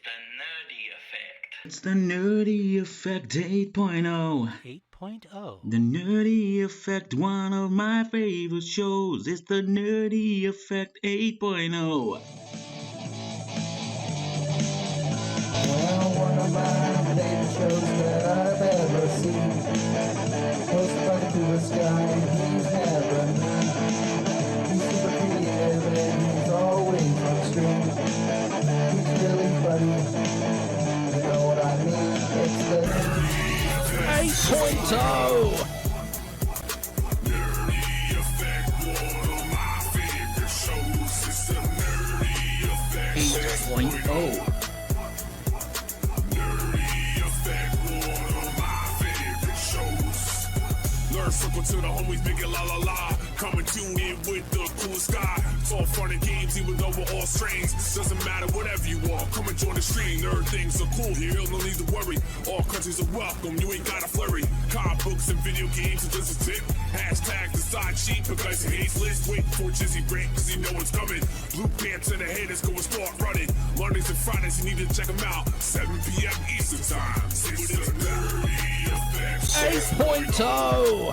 the nerdy effect. It's the Nerdy Effect 8.0. 8.0. The Nerdy Effect, one of my favorite shows. It's the Nerdy Effect 8.0. Well, one of my favorite shows that I've ever seen. Posted up to the sky, he's never mean. He's super creative and he's always on screen. He's really funny, you know what I mean? It's the 8.0. Nerdy Effect, one of my favorite shows. It's the Nerdy Effect 8.0. Nerdy Effect, one of my favorite shows. Learn circle to the homies, make it la la la. Come and tune in with the cool sky. It's all fun and games, even though we're all strange. Doesn't matter, whatever you are, come and join the stream. Nerd things are cool here, no need to worry. All countries are welcome, you ain't gotta flurry. Comic books and video games are just a tip. Hashtag decide cheap because he hates list. Wait for Jizzy break, cause he know it's coming. Blue pants in the haters go and start running. Mondays and Fridays, you need to check them out. 7 p.m. Eastern time. It's the Nerdy Effect. 8.0.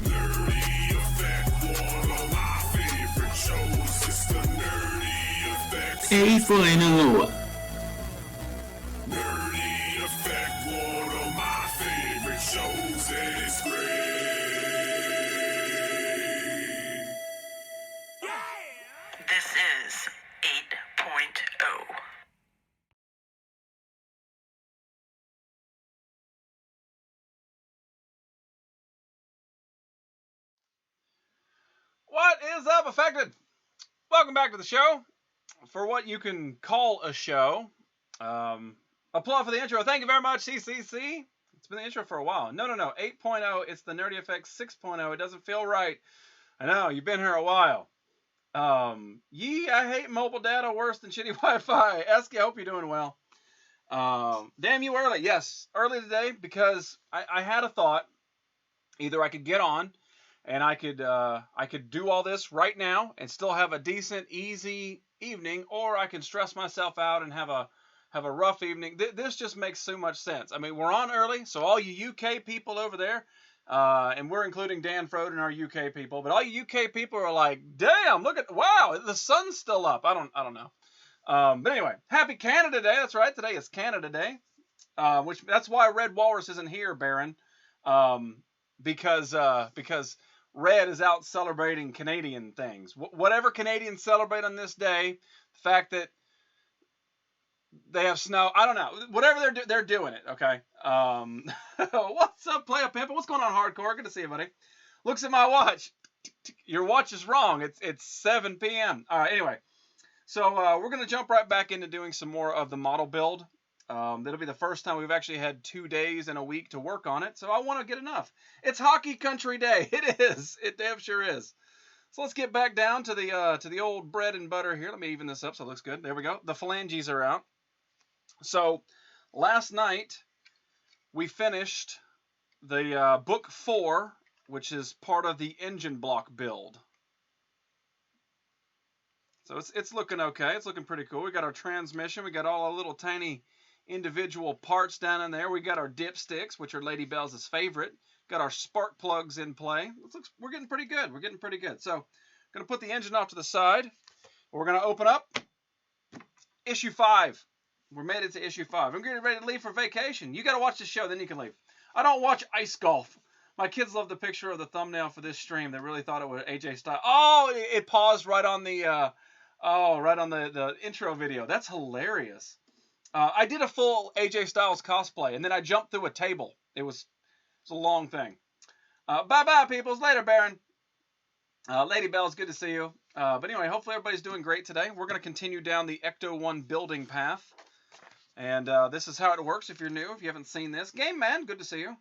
Nerdy Effect, one of my favorite shows. It's the Nerdy Effect. 8.0. Nerdy Effect, one of my favorite shows, and it's great. This is 8.0. What is up, Affected? Welcome back to the show. For what you can call a show. Applaud for the intro. Thank you very much, CCC. It's been the intro for a while. No. 8.0. It's the Nerdy Effect 6.0. It doesn't feel right. I know, you've been here a while. I hate mobile data worse than shitty Wi-Fi. Esky, I hope you're doing well. Damn you early. Yes, early today because I had a thought. Either I could get on and I could do all this right now and still have a decent, easy evening, or I can stress myself out and have a rough evening. This just makes so much sense. I mean, we're on early, so all you UK people over there, and we're including Dan Froden and our UK people, but all you UK people are like, damn, wow, the sun's still up. I don't know. But anyway, happy Canada Day. That's right. Today is Canada Day, that's why Red Walrus isn't here, Baron, because Red is out celebrating Canadian things. Whatever Canadians celebrate on this day, the fact that they have snow, I don't know. Whatever they're doing it, okay? What's up, Playa Pimple? What's going on, Hardcore? Good to see you, buddy. Looks at my watch. Your watch is wrong. It's 7 p.m. All right, anyway. So we're going to jump right back into doing some more of the model build. That'll be the first time we've actually had 2 days in a week to work on it, so I want to get enough. It's Hockey Country Day. It is. It damn sure is. So let's get back down to the old bread and butter here. Let me even this up so it looks good. There we go. The phalanges are out. So last night we finished the book 4, which is part of the engine block build. So it's looking okay. It's looking pretty cool. We got our transmission. We got all our little tiny individual parts down in there. We got our dipsticks, which are Lady Bell's favorite. Got our spark plugs in play. We're getting pretty good. We're getting pretty good. So I'm going to put the engine off to the side. We're going to open up issue 5. We're made it to issue 5. I'm getting ready to leave for vacation. You got to watch the show, then you can leave. I don't watch ice golf. My kids love the picture of the thumbnail for this stream. They really thought it was AJ Styles. Oh, it paused right on the the intro video. That's hilarious. I did a full AJ Styles cosplay, and then I jumped through a table. It was a long thing. Bye-bye, peoples. Later, Baron. Lady Bell, it's good to see you. But anyway, hopefully everybody's doing great today. We're going to continue down the Ecto 1 building path. And this is how it works if you're new, if you haven't seen this. Game Man, good to see you.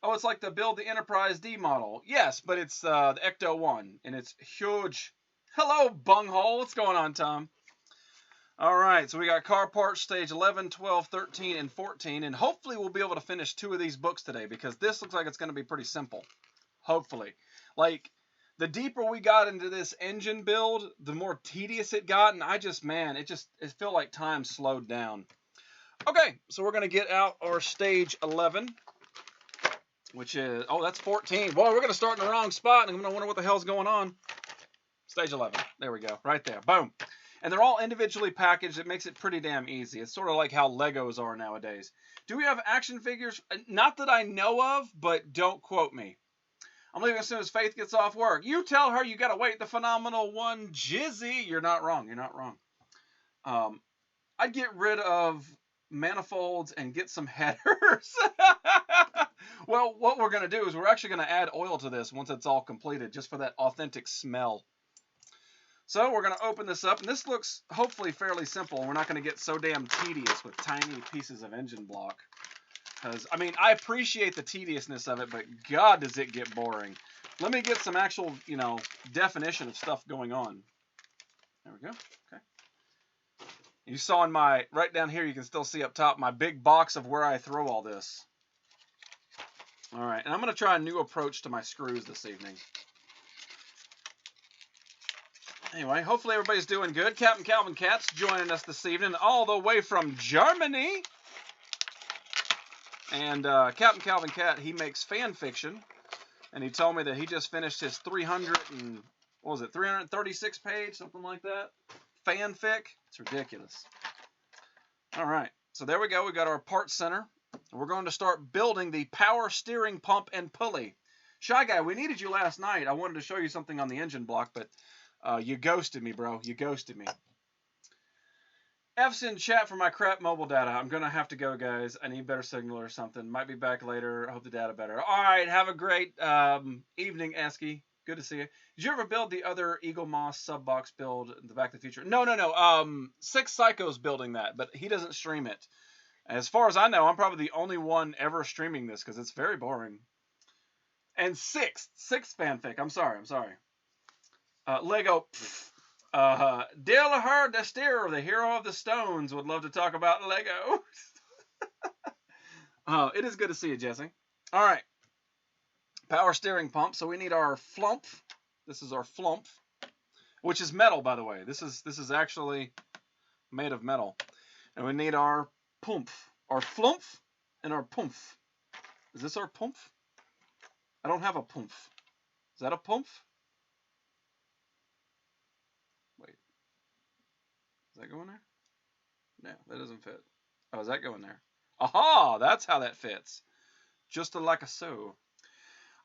Oh, it's like the Build the Enterprise D model. Yes, but it's the Ecto 1, and it's huge. Hello, bunghole. What's going on, Tom? All right, so we got car parts stage 11, 12, 13, and 14, and hopefully we'll be able to finish 2 of these books today because this looks like it's going to be pretty simple. Hopefully. Like, The deeper we got into this engine build, the more tedious it got, and it felt like time slowed down. Okay, so we're going to get out our stage 11, which is, that's 14. Boy, we're going to start in the wrong spot, and I'm going to wonder what the hell's going on. Stage 11. There we go. Right there. Boom. And they're all individually packaged. It makes it pretty damn easy. It's sort of like how Legos are nowadays. Do we have action figures? Not that I know of, but don't quote me. I'm leaving as soon as Faith gets off work. You tell her you got to wait the phenomenal one, Jizzy. You're not wrong. You're not wrong. I'd get rid of manifolds and get some headers. Well, what we're going to do is we're actually going to add oil to this once it's all completed, just for that authentic smell. So we're going to open this up, and this looks hopefully fairly simple. We're not going to get so damn tedious with tiny pieces of engine block. Because, I mean, I appreciate the tediousness of it, but God, does it get boring. Let me get some actual, definition of stuff going on. There we go. Okay. You saw in right down here, you can still see up top, my big box of where I throw all this. All right, and I'm going to try a new approach to my screws this evening. Anyway, hopefully everybody's doing good. Captain Calvin Cat's joining us this evening, all the way from Germany. And Captain Calvin Cat, he makes fan fiction. And he told me that he just finished his 336 page, something like that, fanfic. It's ridiculous. All right, so there we go. We got our part center. We're going to start building the power steering pump and pulley. Shy Guy, we needed you last night. I wanted to show you something on the engine block, but you ghosted me, bro. You ghosted me. F's in chat for my crap mobile data. I'm going to have to go, guys. I need better signal or something. Might be back later. I hope the data better. All right, have a great evening, Esky. Good to see you. Did you ever build the other Eagle Moss sub-box build in the Back to the Future? No. Six Psycho's building that, but he doesn't stream it. As far as I know, I'm probably the only one ever streaming this because it's very boring. And sixth fanfic. I'm sorry. Lego. Dillahur Destier, the hero of the Stones, would love to talk about Lego. It is good to see you, Jesse. All right. Power steering pump. So we need our flump. This is our flump, which is metal, by the way. This is actually made of metal. And we need our pump, our flump, and our pump. Is this our pump? I don't have a pump. Is that a pump? Wait. Does that go in there? No, that doesn't fit. Oh, is that going there? Aha! That's how that fits. Just like a so.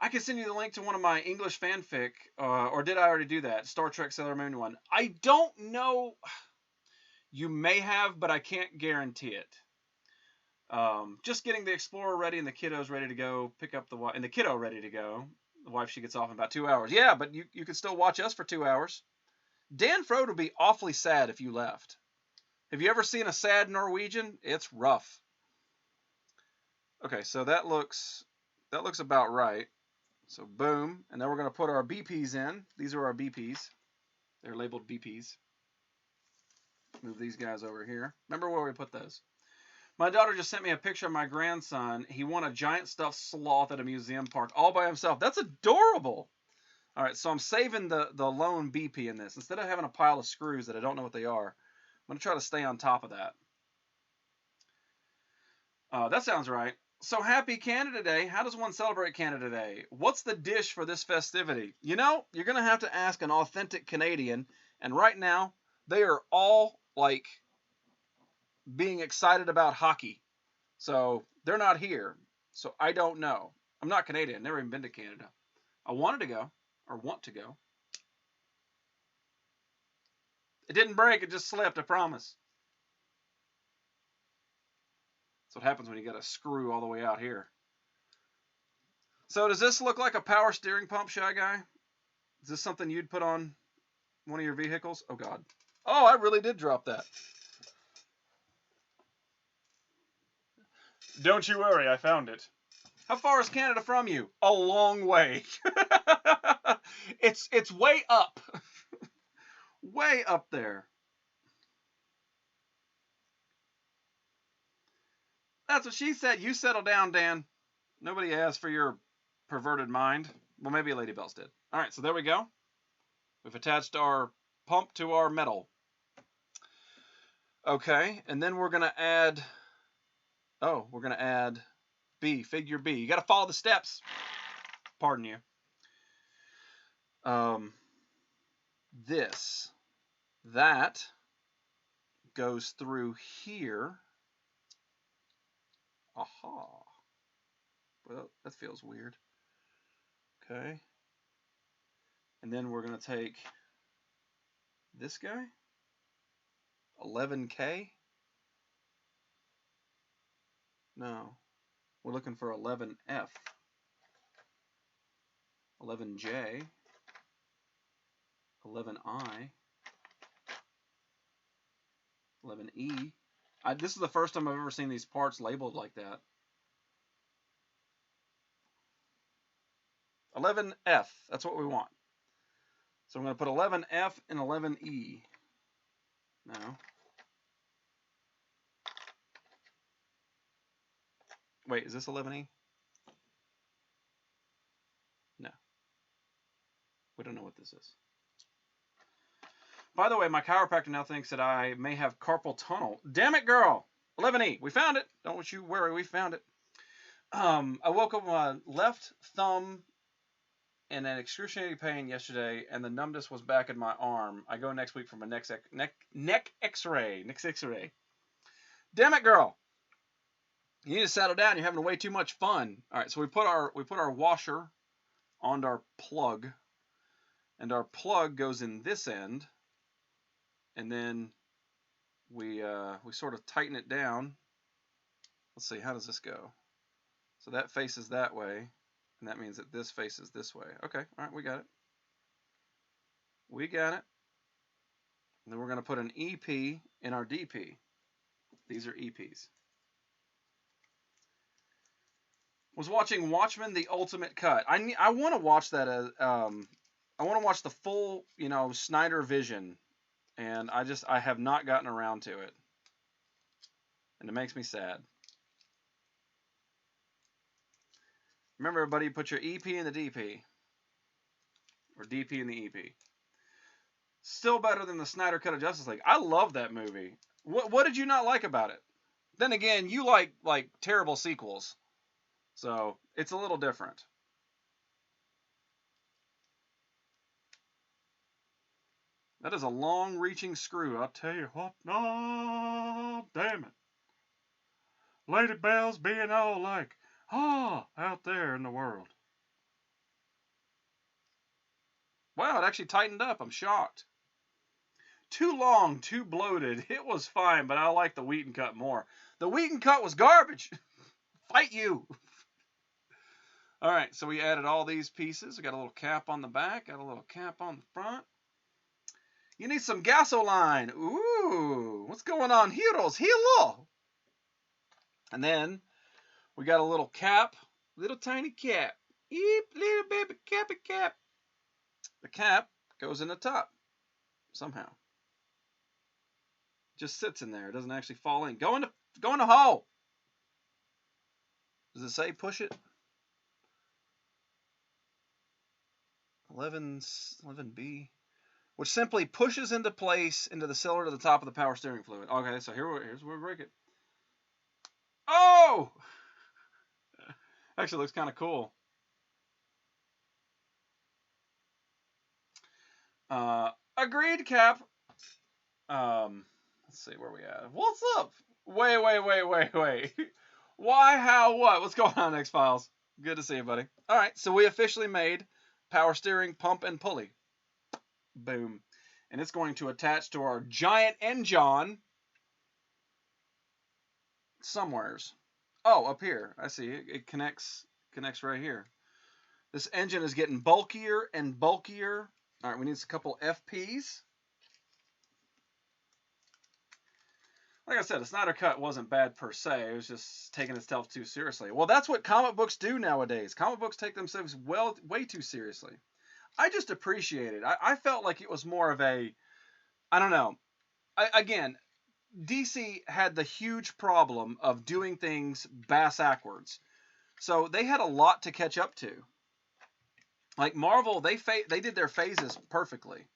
I can send you the link to one of my English fanfic, or did I already do that? Star Trek Sailor Moon one. I don't know. You may have, but I can't guarantee it. Just getting the Explorer ready and the kiddos ready to go. Pick up the wife, and the kiddo ready to go. The wife, she gets off in about 2 hours. Yeah, but you can still watch us for 2 hours. Dan Frode would be awfully sad if you left. Have you ever seen a sad Norwegian? It's rough. Okay, so that looks about right. So boom, and then we're going to put our BPs in. These are our BPs. They're labeled BPs. Move these guys over here. Remember where we put those. My daughter just sent me a picture of my grandson. He won a giant stuffed sloth at a museum park all by himself. That's adorable. All right, so I'm saving the lone BP in this. Instead of having a pile of screws that I don't know what they are, I'm going to try to stay on top of that. That sounds right. So happy Canada Day. How does one celebrate Canada Day? What's the dish for this festivity? You know, you're going to have to ask an authentic Canadian. And right now, they are all like being excited about hockey. So they're not here. So I don't know. I'm not Canadian. Never even been to Canada. I wanted to go, or want to go. It didn't break. It just slipped. I promise. That's what happens when you got a screw all the way out here. So does this look like a power steering pump, Shy Guy? Is this something you'd put on one of your vehicles? Oh, God. Oh, I really did drop that. Don't you worry, I found it. How far is Canada from you? A long way. It's way up. Way up there. That's what she said. You settle down, Dan. Nobody asked for your perverted mind. Well, maybe Lady Bells did. All right, so there we go. We've attached our pump to our metal. Okay, and then we're going to add, B, figure B. You got to follow the steps. Pardon you. That goes through here. Aha. Well, that feels weird. Okay. And then we're going to take this guy. 11K? No. We're looking for 11F. 11J. 11I. 11E. This is the first time I've ever seen these parts labeled like that. 11F. That's what we want. So I'm going to put 11F and 11E. Now. Wait, is this 11E? No. We don't know what this is. By the way, my chiropractor now thinks that I may have carpal tunnel. Damn it, girl! 11E. We found it. Don't you worry. We found it. I woke up with my left thumb in an excruciating pain yesterday, and the numbness was back in my arm. I go next week for my neck X-ray. Next X-ray. Damn it, girl! You need to settle down. You're having way too much fun. All right, so we put our washer on our plug, and our plug goes in this end, and then we sort of tighten it down. Let's see, how does this go? So that faces that way, and that means that this faces this way. Okay, all right, we got it. We got it. And then we're going to put an EP in our DP. These are EPs. Was watching Watchmen: The Ultimate Cut. I want to watch that as I want to watch the full, Snyder vision, and I have not gotten around to it, and it makes me sad. Remember, everybody, put your EP in the DP, or DP in the EP. Still better than the Snyder Cut of Justice League. I love that movie. What did you not like about it? Then again, you like terrible sequels. So, it's a little different. That is a long-reaching screw, I'll tell you what. Oh, damn it. Lady Bell's being all like, out there in the world. Wow, it actually tightened up. I'm shocked. Too long, too bloated. It was fine, but I like the Wheaton cut more. The Wheaton cut was garbage. Fight you. All right, so we added all these pieces. We got a little cap on the back, got a little cap on the front. You need some gasoline. Ooh, what's going on? Heroes, hello. And then we got a little cap, little tiny cap. Eep, little baby cappy cap. The cap goes in the top somehow. Just sits in there. It doesn't actually fall in. Go in the hole. Does it say push it? 11B, which simply pushes into place into the cylinder to the top of the power steering fluid. Okay, so here's where we break it. Oh! Actually looks kind of cool. Agreed, Cap. Let's see where we at. What's up? Wait. Why, how, what? What's going on, X-Files? Good to see you, buddy. All right, so we officially made power steering, pump, and pulley. Boom. And it's going to attach to our giant engine somewheres. Oh, up here. I see. It connects right here. This engine is getting bulkier and bulkier. All right, we need a couple FPs. Like I said, the Snyder Cut wasn't bad per se. It was just taking itself too seriously. Well, that's what comic books do nowadays. Comic books take themselves way too seriously. I just appreciate it. I felt like it was more of a, I don't know. Again, DC had the huge problem of doing things bass-ackwards. So they had a lot to catch up to. Like Marvel, they did their phases perfectly,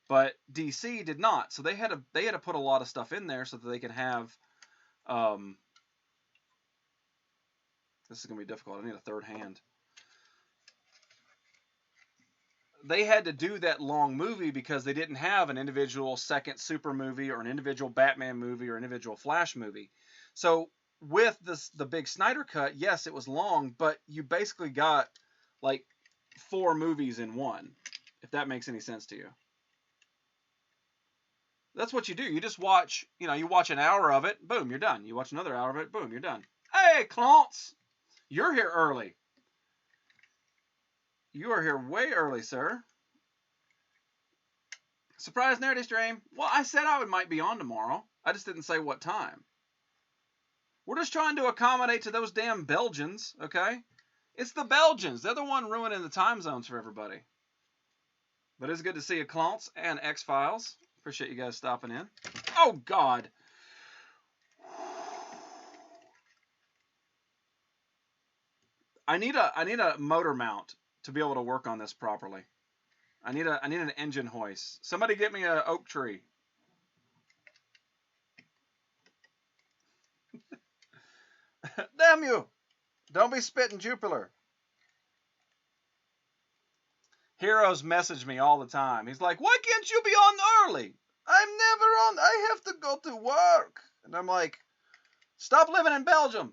but DC did not. So they had to put a lot of stuff in there so that they could have. This is gonna be difficult. I need a third hand. They had to do that long movie because they didn't have an individual second Super movie or an individual Batman movie or individual Flash movie. So with the big Snyder cut, yes, it was long, but you basically got like 4 movies in one, if that makes any sense to you. That's what you do. You just watch, you watch an hour of it, boom, you're done. You watch another hour of it, boom, you're done. Hey, Clance, you're here early. You are here way early, sir. Surprise Nerdy stream. Well, I said I might be on tomorrow. I just didn't say what time. We're just trying to accommodate to those damn Belgians, okay? It's the Belgians. They're the one ruining the time zones for everybody. But it's good to see you, Clance and X-Files. Appreciate you guys stopping in. Oh, God. I need a motor mount to be able to work on this properly. I need an engine hoist. Somebody get me an oak tree. Damn you! Don't be spitting Jupiter. Heroes message me all the time. He's like, why can't you be on early? I'm never on. I have to go to work. And I'm like, stop living in Belgium.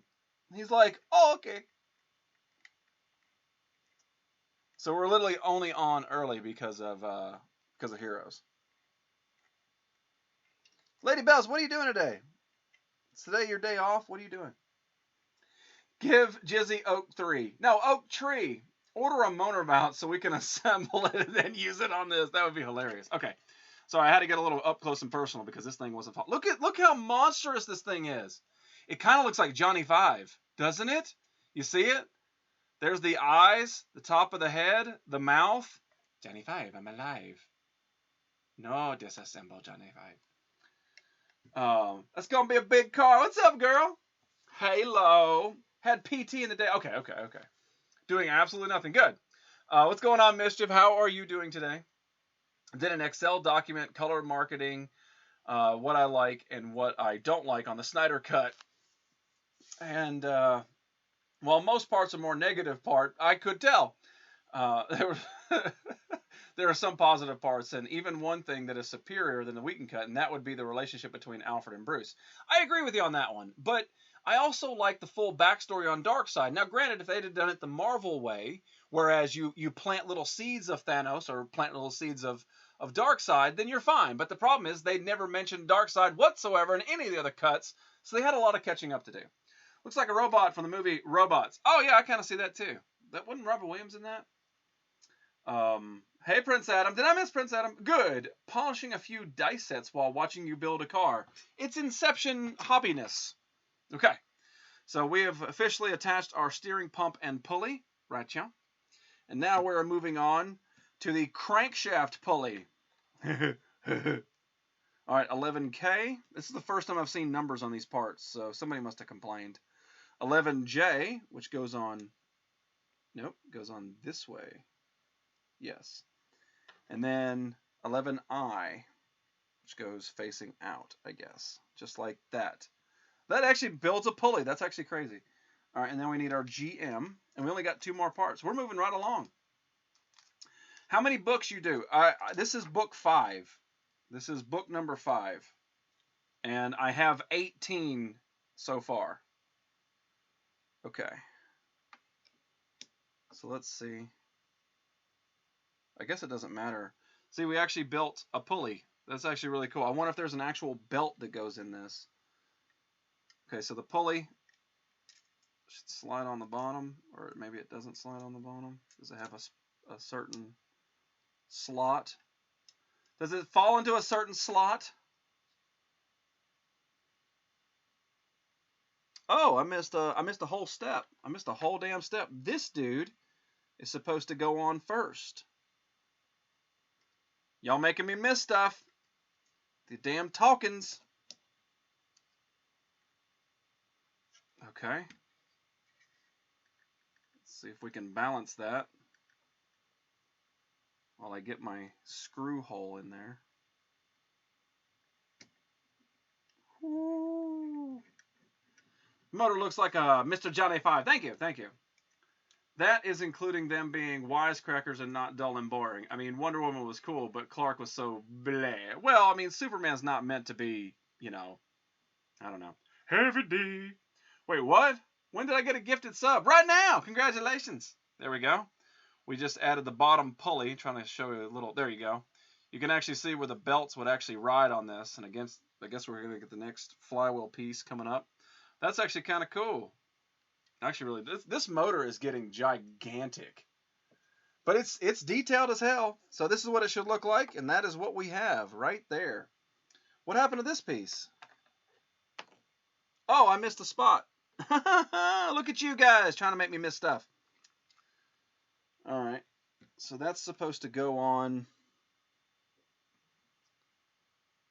And he's like, oh, okay. So we're literally only on early because of Heroes. Lady Bells, what are you doing today? Is today your day off? What are you doing? Give Jizzy Oak 3. No, Oak Tree. Order a motor mount so we can assemble it and then use it on this. That would be hilarious. Okay. So I had to get a little up close and personal because this thing wasn't fun. Look how monstrous this thing is. It kind of looks like Johnny Five, doesn't it? You see it? There's the eyes, the top of the head, the mouth. Johnny Five, I'm alive. No, disassemble Johnny Five. That's gonna be a big car. What's up, girl? Halo. Had PT in the day. Okay. Doing absolutely nothing. Good. What's going on, Mischief? How are you doing today? Did an Excel document, color marketing, what I like and what I don't like on the Snyder Cut. And while most parts are more negative part, I could tell. There are some positive parts, and even one thing that is superior than the Whedon cut, and that would be the relationship between Alfred and Bruce. I agree with you on that one, but I also like the full backstory on Darkseid. Now, granted, if they'd have done it the Marvel way, whereas you plant little seeds of Thanos or plant little seeds of Darkseid, then you're fine. But the problem is they never mentioned Darkseid whatsoever in any of the other cuts, so they had a lot of catching up to do. Looks like a robot from the movie Robots. Oh, yeah, I kind of see that, too. That wasn't Robert Williams in that? Hey, Prince Adam. Did I miss Prince Adam? Good. Polishing a few dice sets while watching you build a car. It's Inception hobbiness. Okay. So we have officially attached our steering pump and pulley. Right, yeah. And now we're moving on to the crankshaft pulley. All right, 11K. This is the first time I've seen numbers on these parts, so somebody must have complained. 11J, which goes on... Nope, goes on this way. Yes. And then 11I, which goes facing out, I guess. Just like that. That actually builds a pulley. That's actually crazy. All right, and then we need our GM, and we only got 2 more parts. We're moving right along. How many books you do? This is book 5. This is book number 5. And I have 18 so far. Okay. So let's see. I guess it doesn't matter. See, we actually built a pulley. That's actually really cool. I wonder if there's an actual belt that goes in this. Okay, so the pulley should slide on the bottom, or maybe it doesn't slide on the bottom. Does it have a certain slot? Does it fall into a certain slot? Oh, I missed a whole step. I missed a whole damn step. This dude is supposed to go on first. Y'all making me miss stuff. The damn talkins. Okay. Let's see if we can balance that. while I get my screw hole in there. Ooh. Motor looks like a Mr. Johnny 5. Thank you, thank you. That is including them being wisecrackers and not dull and boring. I mean, Wonder Woman was cool, but Clark was so bleh. Well, I mean, Superman's not meant to be, you know, I don't know. Heavy D. Wait, what? When did I get a gifted sub? Right now! Congratulations! There we go. We just added the bottom pulley, trying to show you a little. There you go. You can actually see where the belts would actually ride on this. And against, I guess we're going to get the next flywheel piece coming up. That's actually kind of cool. Actually, really, this motor is getting gigantic. But it's detailed as hell. So this is what it should look like. And that is what we have right there. What happened to this piece? Oh, I missed a spot. Look at you guys trying to make me miss stuff. All right. So that's supposed to go on.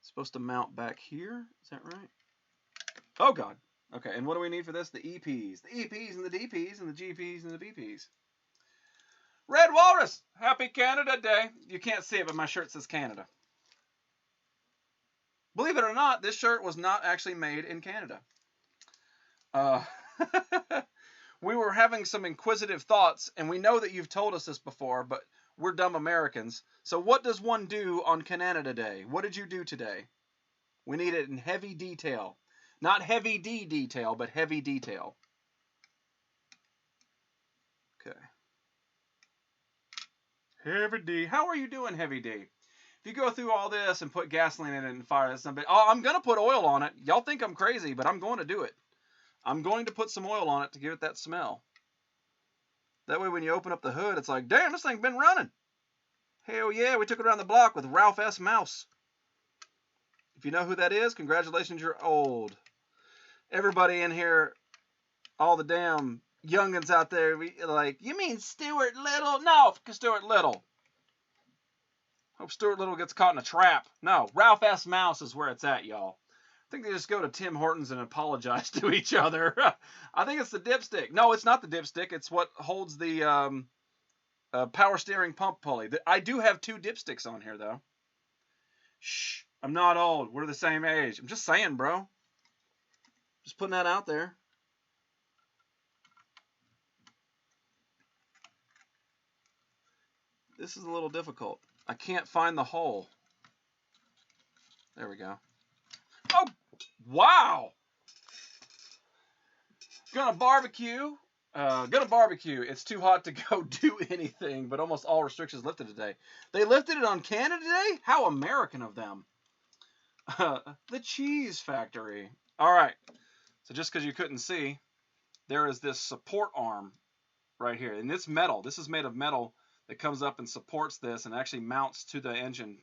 It's supposed to mount back here. Is that right? Oh, God. Okay, and what do we need for this? The EPs. The EPs and the DPs and the GPs and the BPs. Red Walrus! Happy Canada Day. You can't see it, but my shirt says Canada. Believe it or not, this shirt was not actually made in Canada. We were having some inquisitive thoughts, and we know that you've told us this before, but we're dumb Americans. So what does one do on Canada Day? What did you do today? We need it in heavy detail. Not heavy D detail, but heavy detail. Okay. Heavy D. How are you doing, Heavy D? If you go through all this and put gasoline in it and fire something, oh, I'm going to put oil on it. Y'all think I'm crazy, but I'm going to do it. I'm going to put some oil on it to give it that smell. That way when you open up the hood, it's like, damn, this thing's been running. Hell yeah, we took it around the block with Ralph S. Mouse. If you know who that is, congratulations, you're old. Everybody in here, all the damn youngins out there, like, you mean Stuart Little? No, Stuart Little. Hope Stuart Little gets caught in a trap. No, Ralph S. Mouse is where it's at, y'all. I think they just go to Tim Hortons and apologize to each other. I think it's the dipstick. No, it's not the dipstick. It's what holds the power steering pump pulley. I do have two dipsticks on here, though. Shh, I'm not old. We're the same age. I'm just saying, bro. Just putting that out there. This is a little difficult. I can't find the hole. There we go. Oh, wow. Gonna barbecue. It's too hot to go do anything, but almost all restrictions lifted today. They lifted it on Canada today? How American of them. The cheese factory. All right. So just because you couldn't see, there is this support arm right here. And it's metal. This is made of metal that comes up and supports this and actually mounts to the engine.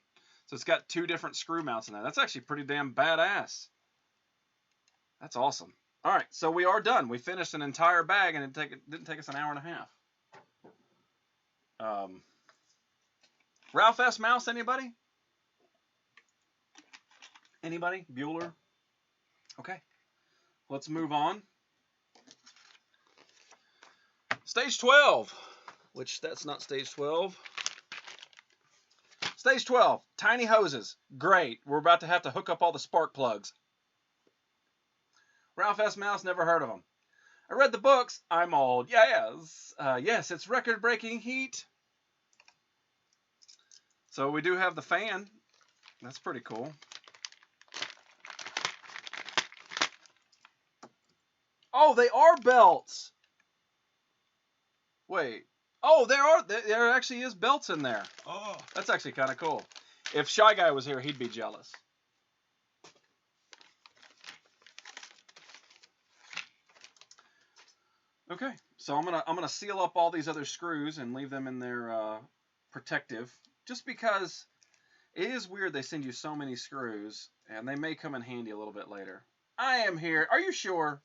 So it's got two different screw mounts in there. That's actually pretty damn badass. That's awesome. All right, so we are done. We finished an entire bag, and it didn't take us an hour and a half. Ralph S. Mouse, anybody? Anybody? Bueller? Okay. Let's move on. Stage 12, which that's not stage 12. Stage 12, tiny hoses. Great. We're about to have to hook up all the spark plugs. Ralph S. Mouse, never heard of him. I read the books. I'm old. Yes. Yes, it's record-breaking heat. So we do have the fan. That's pretty cool. Oh, they are belts. Wait. Oh, there actually is belts in there. Oh, that's actually kind of cool. If Shy Guy was here, he'd be jealous. Okay, so I'm gonna seal up all these other screws and leave them in their protective, just because it is weird they send you so many screws, and they may come in handy a little bit later. I am here. Are you sure?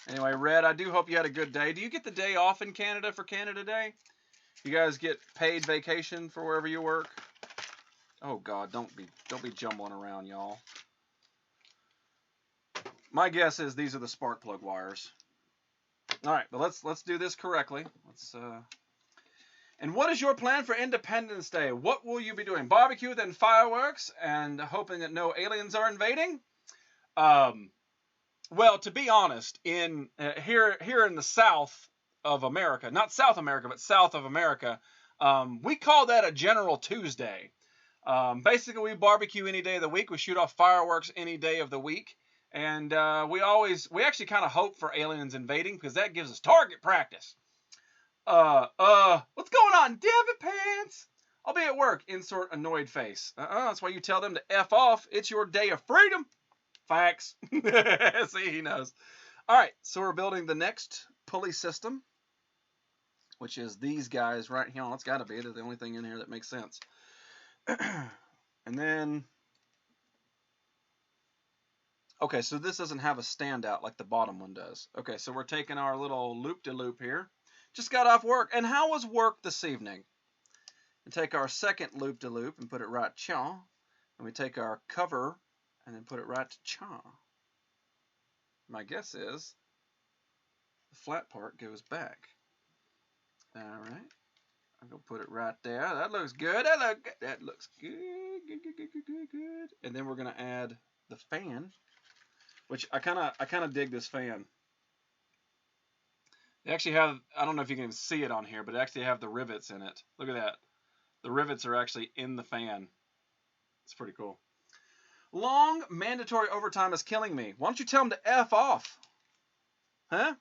Anyway, Red, I do hope you had a good day. Do you get the day off in Canada for Canada Day? You guys get paid vacation for wherever you work? Oh God, don't be jumbling around, y'all. My guess is these are the spark plug wires. All right, but let's do this correctly. And what is your plan for Independence Day? What will you be doing? Barbecue, then fireworks, and hoping that no aliens are invading? Well, to be honest, in here in the South of America, not South America, but South of America, we call that a General Tuesday. Basically, we barbecue any day of the week. We shoot off fireworks any day of the week. And we actually kind of hope for aliens invading because that gives us target practice. What's going on, David Pants? I'll be at work. Insert annoyed face. That's why you tell them to F off. It's your day of freedom. Facts. See, he knows. All right, so we're building the next pulley system, which is these guys right here. It's got to be. They're the only thing in here that makes sense. And then, okay, so this doesn't have a standout like the bottom one does. Okay, so we're taking our little loop-de-loop here. Just got off work. And how was work this evening? And take our second loop-de-loop and put it right cha. And we take our cover and then put it right to cha. My guess is the flat part goes back. All right. I'm going to put it right there. That looks good. That looks good. Good. And then we're going to add the fan, which I kind of dig this fan. They actually have, I don't know if you can see it on here, but they actually have the rivets in it. Look at that. The rivets are actually in the fan. It's pretty cool. Long mandatory overtime is killing me. Why don't you tell them to F off? Huh?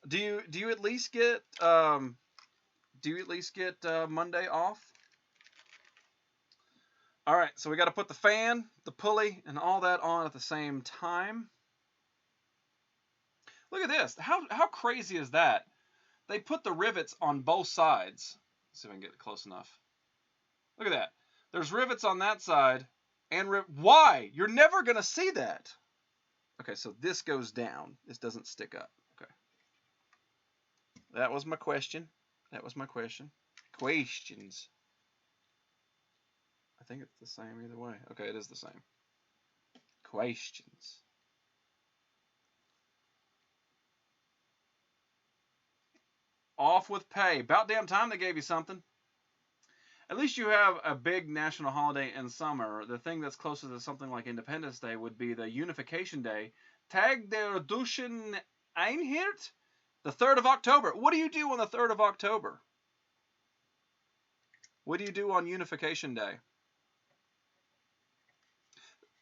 Do you at least get Monday off? All right, so we got to put the fan, the pulley, and all that on at the same time. Look at this. How crazy is that? They put the rivets on both sides. Let's see if I can get close enough. Look at that. There's rivets on that side, and why? You're never gonna see that. Okay, so this goes down. This doesn't stick up. Okay. That was my question. Questions. I think it's the same either way. Okay, it is the same. Questions. Off with pay. About damn time they gave you something. At least you have a big national holiday in summer. The thing that's closer to something like Independence Day would be the Unification Day. Tag der Deutschen Einheit? The 3rd of October. What do you do on the 3rd of October? What do you do on Unification Day?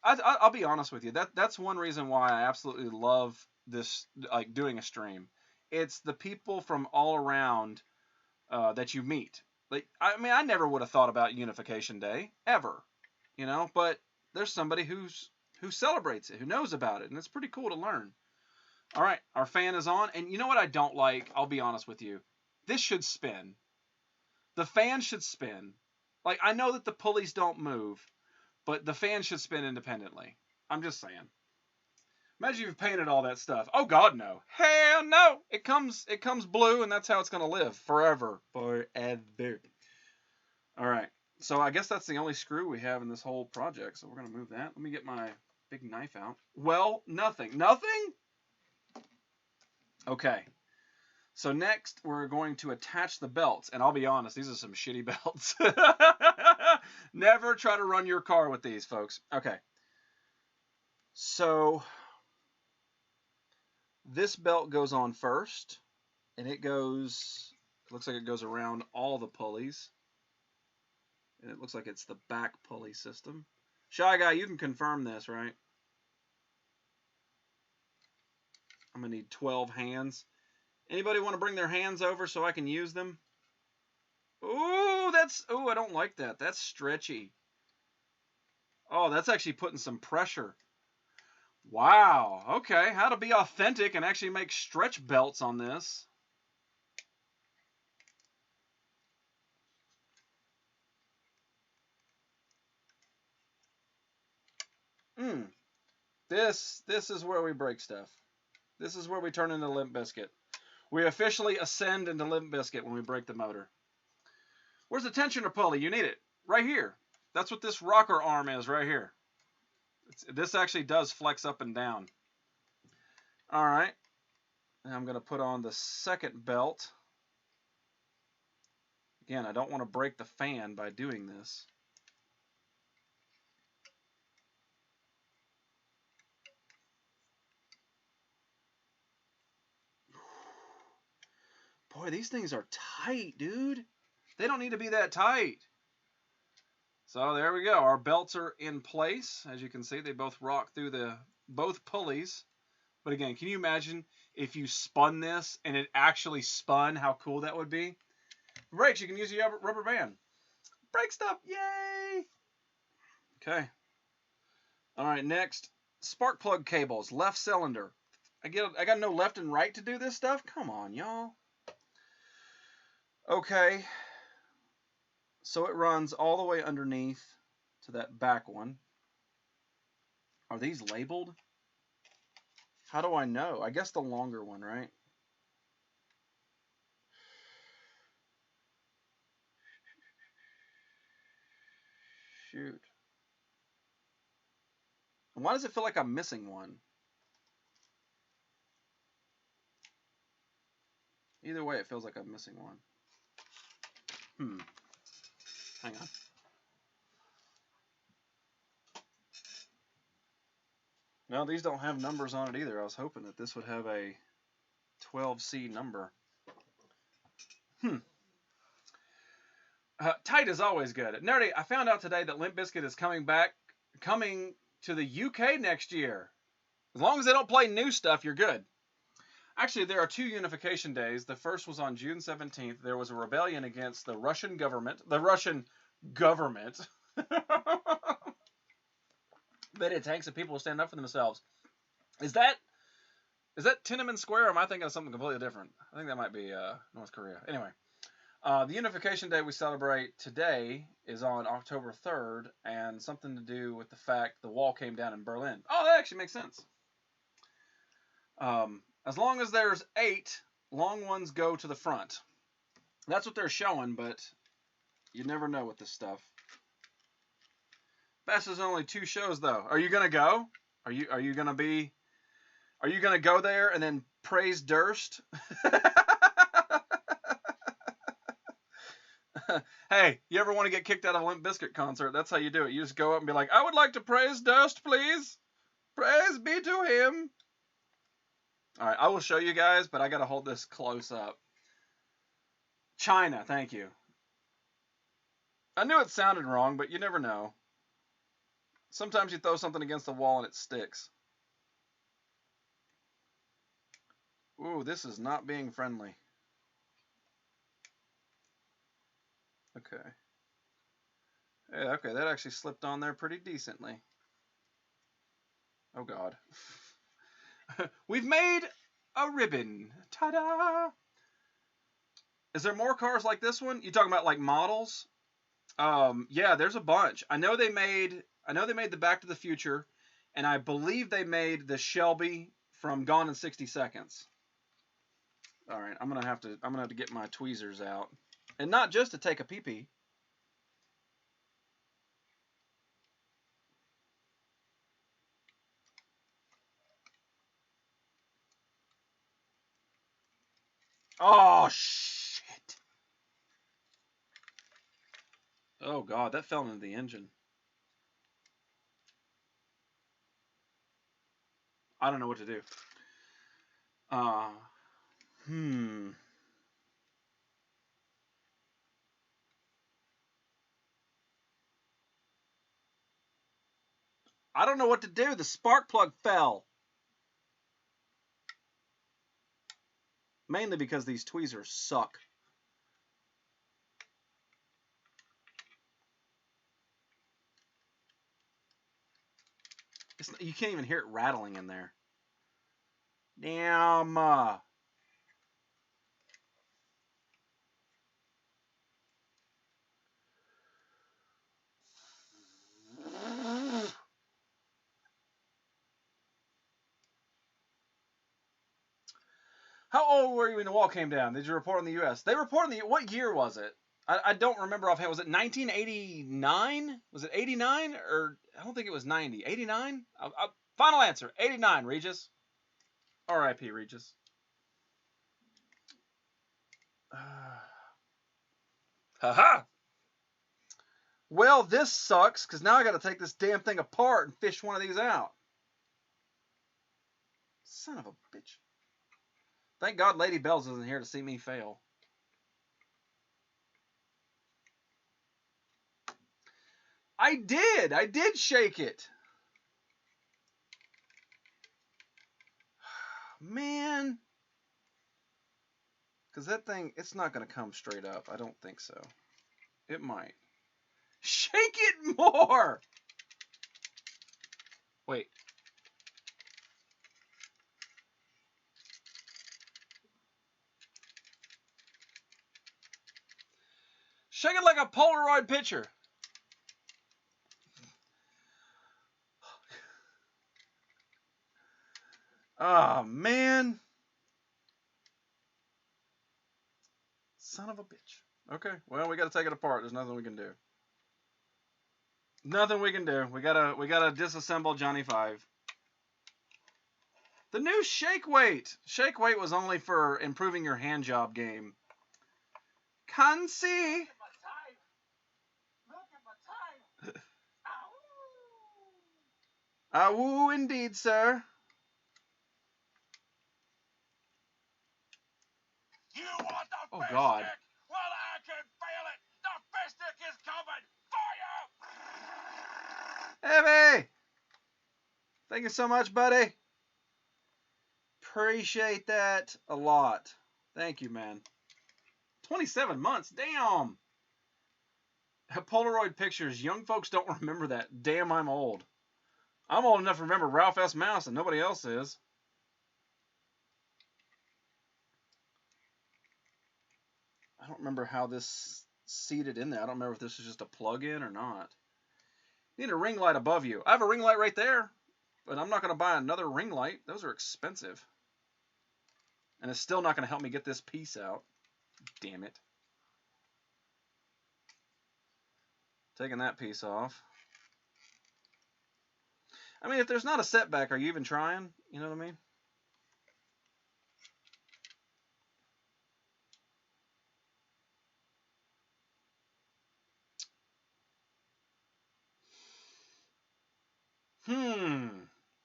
I'll be honest with you. That's one reason why I absolutely love this, like doing a stream. It's the people from all around that you meet. Like, I mean, I never would have thought about Unification Day ever, you know. But there's somebody who celebrates it, who knows about it, and it's pretty cool to learn. All right, our fan is on, and you know what I don't like? I'll be honest with you. This should spin. The fan should spin. Like, I know that the pulleys don't move, but the fan should spin independently. I'm just saying. Imagine you've painted all that stuff. Oh God, no. Hell no. It comes blue, and that's how it's gonna live forever. Forever. All right. So I guess that's the only screw we have in this whole project. So we're gonna move that. Let me get my big knife out. Well, nothing. Nothing? Okay. So next we're going to attach the belts, and I'll be honest, these are some shitty belts. Never try to run your car with these, folks. Okay. So this belt goes on first, and it looks like it goes around all the pulleys. And it looks like it's the back pulley system. Shy Guy, you can confirm this, right? I'm going to need 12 hands. Anybody want to bring their hands over so I can use them? Ooh, I don't like that. That's stretchy. Oh, that's actually putting some pressure. Wow. Okay, how to be authentic and actually make stretch belts on this. This is where we break stuff. This is where we turn into Limp Bizkit. We officially ascend into Limp Bizkit when we break the motor. Where's the tensioner pulley? You need it. Right here. That's what this rocker arm is right here. This actually does flex up and down. All right. Now I'm going to put on the second belt. Again, I don't want to break the fan by doing this. Boy, these things are tight, dude. They don't need to be that tight. So there we go. Our belts are in place. As you can see, they both rock through both pulleys. But again, can you imagine if you spun this and it actually spun? How cool that would be. For brakes, you can use your rubber band. Brake stuff, yay! Okay. All right, next, spark plug cables, left cylinder. I got no left and right to do this stuff. Come on, y'all. Okay. So it runs all the way underneath to that back one. Are these labeled? How do I know? I guess the longer one, right? Shoot. And why does it feel like I'm missing one? Either way, it feels like I'm missing one. Hang on. No, these don't have numbers on it either. I was hoping that this would have a 12C number. Tight is always good. Nerdy, I found out today that Limp Bizkit is coming to the UK next year. As long as they don't play new stuff, you're good. Actually, there are 2 unification days. The first was on June 17th. There was a rebellion against the Russian government. They had tanks and people stand up for themselves. Is that Tiananmen Square, or am I thinking of something completely different? I think that might be North Korea. Anyway, the Unification Day we celebrate today is on October 3rd, and something to do with the fact the wall came down in Berlin. Oh, that actually makes sense. As long as there's 8, long ones go to the front. That's what they're showing, but you never know with this stuff. Best is only 2 shows though. Are you gonna go? Are you gonna go there and then praise Durst? Hey, you ever want to get kicked out of a Limp Bizkit concert? That's how you do it. You just go up and be like, I would like to praise Durst, please. Praise be to him. All right, I will show you guys, but I got to hold this close up. China, thank you. I knew it sounded wrong, but you never know. Sometimes you throw something against the wall and it sticks. Ooh, this is not being friendly. Okay. Yeah, okay, that actually slipped on there pretty decently. Oh, God. We've made a ribbon. Ta-da! Is there more cars like this one? You talking about like models? Yeah, there's a bunch. I know they made the Back to the Future, and I believe they made the Shelby from Gone in 60 Seconds. All right, I'm gonna have to get my tweezers out, and not just to take a pee-pee. Oh shit! Oh God, that fell into the engine. I don't know what to do. I don't know what to do. The spark plug fell. Mainly because these tweezers suck. You can't even hear it rattling in there. Damn. How old were you when the wall came down? Did you report in the U.S.? They reported in the... What year was it? I don't remember offhand. Was it 1989? Was it 89? Or I don't think it was 90. 89? Final answer. 89, Regis. R.I.P. Regis. Haha! Well, this sucks, because now I got to take this damn thing apart and fish one of these out. Son of a bitch. Thank God Lady Bells isn't here to see me fail. I did shake it. Man. Because that thing, it's not going to come straight up. I don't think so. It might. Shake it more! Wait. Shake it like a Polaroid picture. Oh, man. Son of a bitch. Okay, well, we got to take it apart. There's nothing we can do. Nothing we can do. We gotta disassemble Johnny 5. The new shake weight. Shake weight was only for improving your hand job game. Can see. Look at my time. Woo indeed, sir. You want the Oh, fish God. stick? Well, I can feel it. The fish stick is coming for you. Heavy! Thank you so much, buddy. Appreciate that a lot. Thank you, man. 27 months. Damn. Polaroid pictures. Young folks don't remember that. Damn, I'm old. I'm old enough to remember Ralph S. Mouse, and nobody else is. I don't remember how this seated in there. I don't remember if this is just a plug-in or not. You need a ring light above you. I have a ring light right there, but I'm not going to buy another ring light. Those are expensive. And it's still not going to help me get this piece out. Damn it. Taking that piece off. I mean, if there's not a setback, are you even trying? You know what I mean?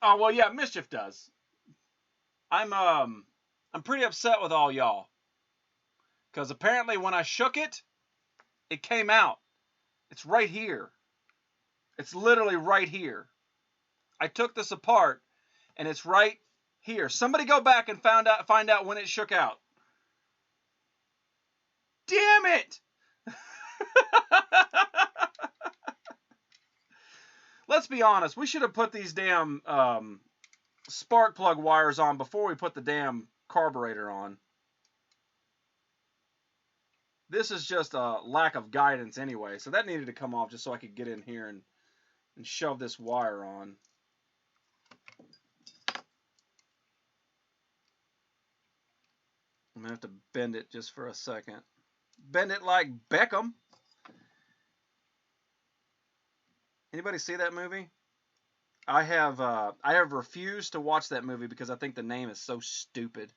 Oh, well, yeah, Mischief does. I'm pretty upset with all y'all. Because apparently when I shook it, it came out. It's right here. It's literally right here. I took this apart, and it's right here. Somebody go back and find out when it shook out. Damn it! Let's be honest. We should have put these damn spark plug wires on before we put the damn carburetor on. This is just a lack of guidance anyway. So that needed to come off just so I could get in here and shove this wire on. I'm going to have to bend it just for a second. Bend it like Beckham. Anybody see that movie? I have refused to watch that movie because I think the name is so stupid.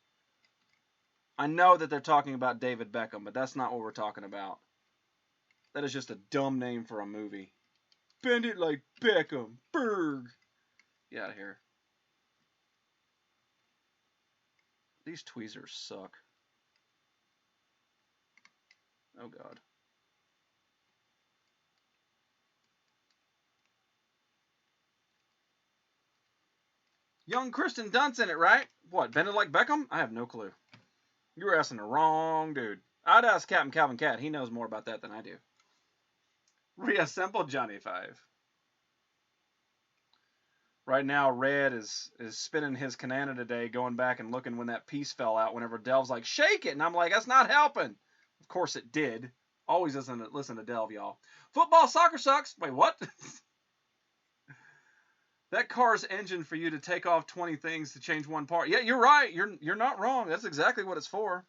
I know that they're talking about David Beckham, but that's not what we're talking about. That is just a dumb name for a movie. Bend it like Beckham. Berg. Get out of here. These tweezers suck. Oh, God. Young Kristen Dunst in it, right? What, bend it like Beckham? I have no clue. You were asking the wrong dude. I'd ask Captain Calvin Cat. He knows more about that than I do. Reassemble Johnny 5. Right now, Red is spinning his Canana today, going back and looking when that piece fell out whenever Delv's like, shake it! And I'm like, that's not helping. Of course it did. Always listen to Delv, y'all. Football, soccer sucks. Wait, what? That car's engine for you to take off 20 things to change one part. Yeah, you're right. You're not wrong. That's exactly what it's for.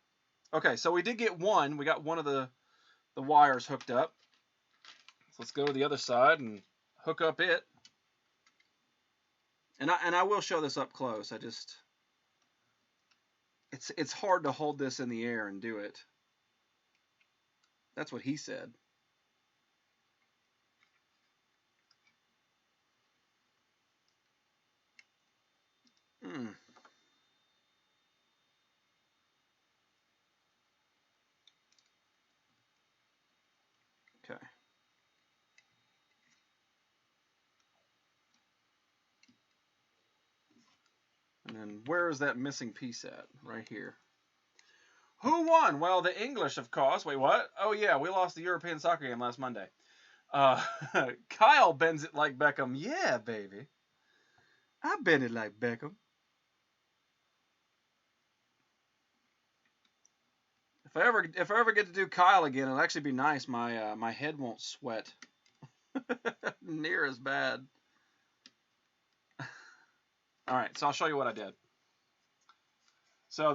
Okay, so we did get one. We got one of the the wire's hooked up. So let's go to the other side and hook up it. And I will show this up close. It's hard to hold this in the air and do it. That's what he said. Okay. And then where is that missing piece at? Right here. Who won? Well, the English, of course. Wait, what? Oh, yeah, we lost the European soccer game last Monday. Kyle bends it like Beckham. Yeah, baby. I bend it like Beckham. If I ever get to do Kyle again, it'll actually be nice. My head won't sweat near as bad. All right, so I'll show you what I did. So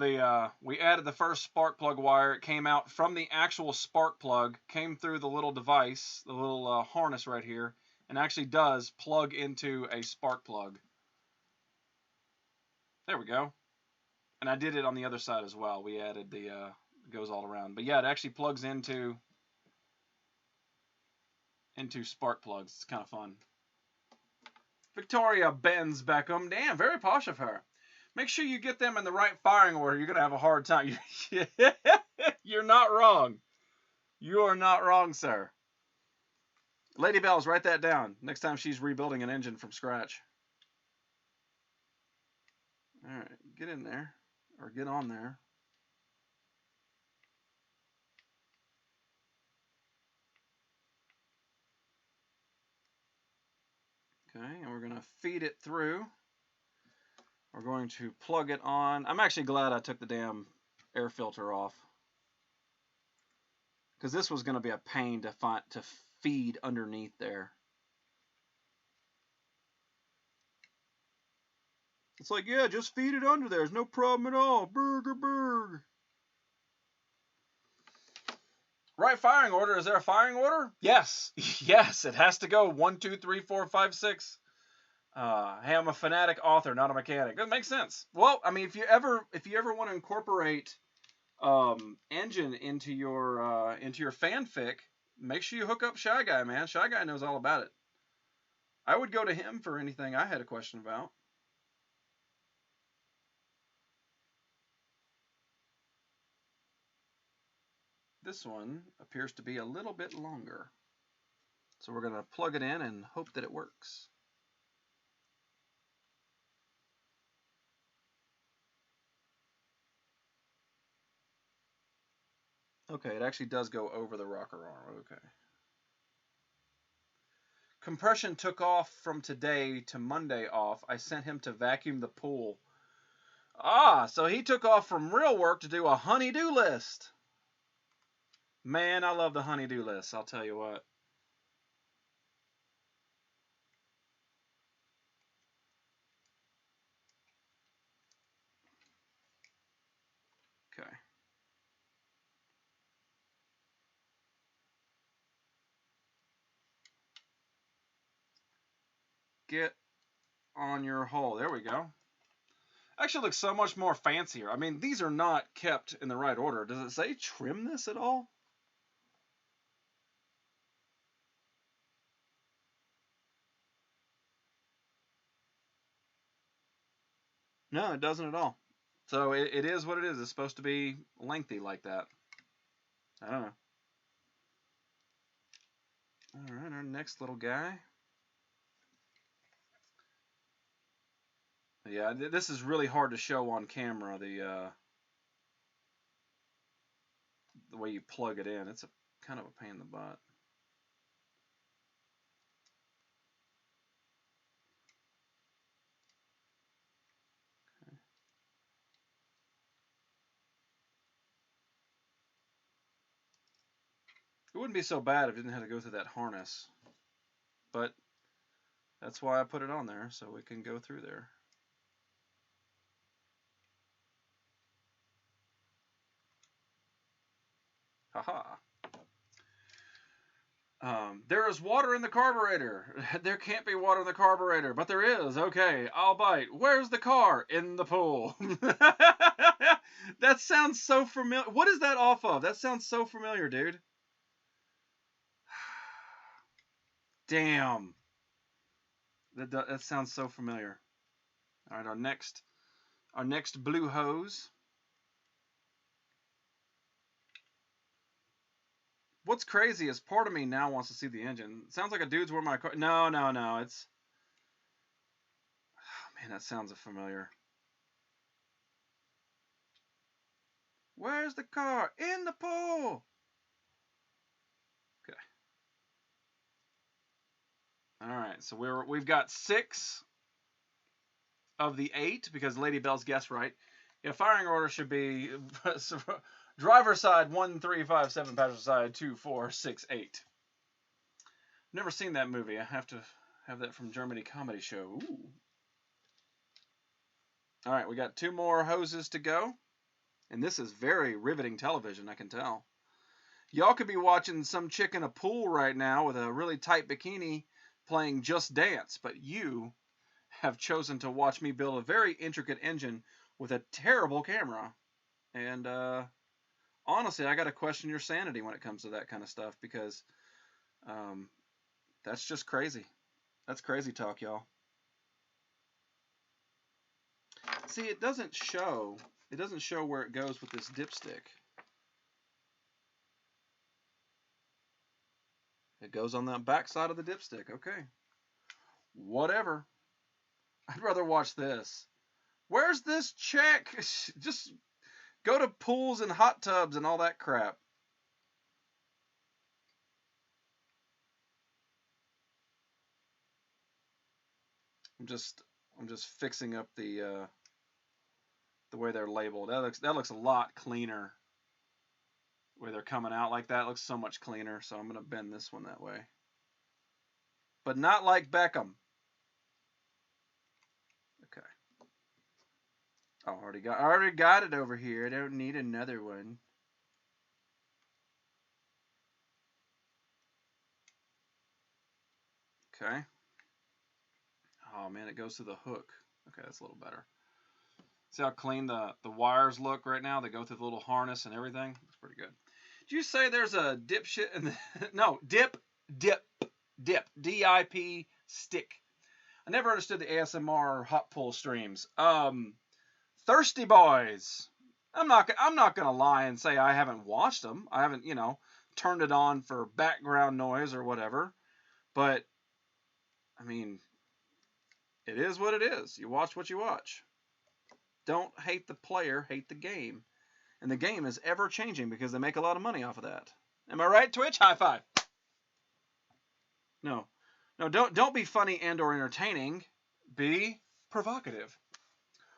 we added the first spark plug wire. It came out from the actual spark plug, came through the little device, the little harness right here, and actually does plug into a spark plug. There we go. And I did it on the other side as well. We added the goes all around. But yeah, it actually plugs into spark plugs. It's kind of fun. Victoria bends Beckham. Damn, very posh of her. Make sure you get them in the right firing order. You're going to have a hard time. You're not wrong. You are not wrong, sir. Lady Bells, write that down next time she's rebuilding an engine from scratch. All right, get in there, or get on there. Okay, and we're going to feed it through. We're going to plug it on. I'm actually glad I took the damn air filter off, because this was going to be a pain to feed underneath there. It's like, yeah, just feed it under there. There's no problem at all. Burger, burger. Right firing order. Is there a firing order? Yes. Yes, it has to go 1, 2, 3, 4, 5, 6. Hey, I'm a fanatic author, not a mechanic. That makes sense. Well, I mean, if you ever want to incorporate engine into your fanfic, make sure you hook up Shy Guy, man. Shy Guy knows all about it. I would go to him for anything I had a question about. This one appears to be a little bit longer. So we're going to plug it in and hope that it works. Okay, it actually does go over the rocker arm. Okay. Compression took off from today to Monday off. I sent him to vacuum the pool. Ah, so he took off from real work to do a honey-do list. Man, I love the honey-do list, I'll tell you what. Okay. Get on your hole. There we go. Actually looks so much more fancier. I mean, these are not kept in the right order. Does it say trim this at all? No, it doesn't at all. So it is what it is. It's supposed to be lengthy like that. I don't know. All right, our next little guy. Yeah, this is really hard to show on camera, the way you plug it in. It's kind of a pain in the butt. Okay. It wouldn't be so bad if it didn't have to go through that harness. But that's why I put it on there, so we can go through there. Haha. There is water in the carburetor. There can't be water in the carburetor, but there is. Okay, I'll bite. Where's the car? In the pool. That sounds so familiar. What is that off of? That sounds so familiar, dude. Damn. That sounds so familiar. All right, our next blue hose. What's crazy is part of me now wants to see the engine. It sounds like a dude's wearing my car. No. It's. Oh, man, that sounds familiar. Where's the car? In the pool. Okay. All right. So we've got 6 of the 8 because Lady Bell's guessed right. Yeah, firing order should be driver side 1, 3, 5, 7, passenger side 2, 4, 6, 8. Never seen that movie. I have to have that from Germany Comedy Show. Ooh. All right, we got 2 more hoses to go. And this is very riveting television, I can tell. Y'all could be watching some chick in a pool right now with a really tight bikini playing Just Dance, but you have chosen to watch me build a very intricate engine with a terrible camera. And honestly, I got to question your sanity when it comes to that kind of stuff because that's just crazy. That's crazy talk, y'all. See, it doesn't show where it goes with this dipstick. It goes on the back side of the dipstick. Okay. Whatever. I'd rather watch this. Where's this chick? Just go to pools and hot tubs and all that crap. I'm just fixing up the way they're labeled. That looks a lot cleaner. The way they're coming out like that looks so much cleaner. So I'm gonna bend this one that way. But not like Beckham. Okay. Oh, I already got it over here. I don't need another one. Okay. Oh man, it goes through the hook. Okay, that's a little better. See how clean the wires look right now? They go through the little harness and everything. It's pretty good. Did you say there's a dipshit in the... No, dip, D-I-P, stick. I never understood the ASMR hot pull streams. Thirsty Boys. I'm not gonna lie and say I haven't watched them. I haven't, turned it on for background noise or whatever. But, I mean, it is what it is. You watch what you watch. Don't hate the player, hate the game. And the game is ever changing because they make a lot of money off of that. Am I right, Twitch? High five. No, don't be funny and or entertaining. Be provocative.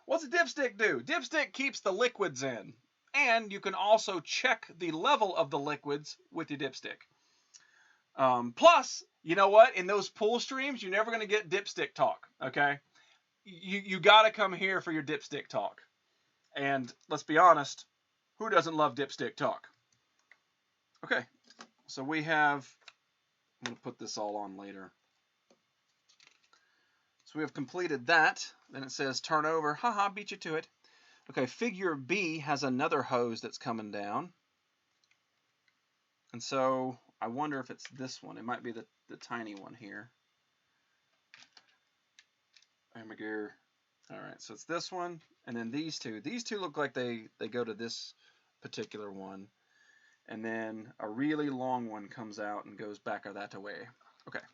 What's a dipstick do? Dipstick keeps the liquids in. And you can also check the level of the liquids with your dipstick. Plus, you know what? In those pool streams, you're never going to get dipstick talk, okay? You got to come here for your dipstick talk. And let's be honest, who doesn't love dipstick talk? Okay, so we have... I'm going to put this all on later. So we have completed that. Then it says turn over. Haha, beat you to it. Okay, figure B has another hose that's coming down. And so I wonder if it's this one. It might be the tiny one here. Gear. All right, so it's this one. And then these two. These two look like they go to this particular one. And then a really long one comes out and goes back that way. Okay.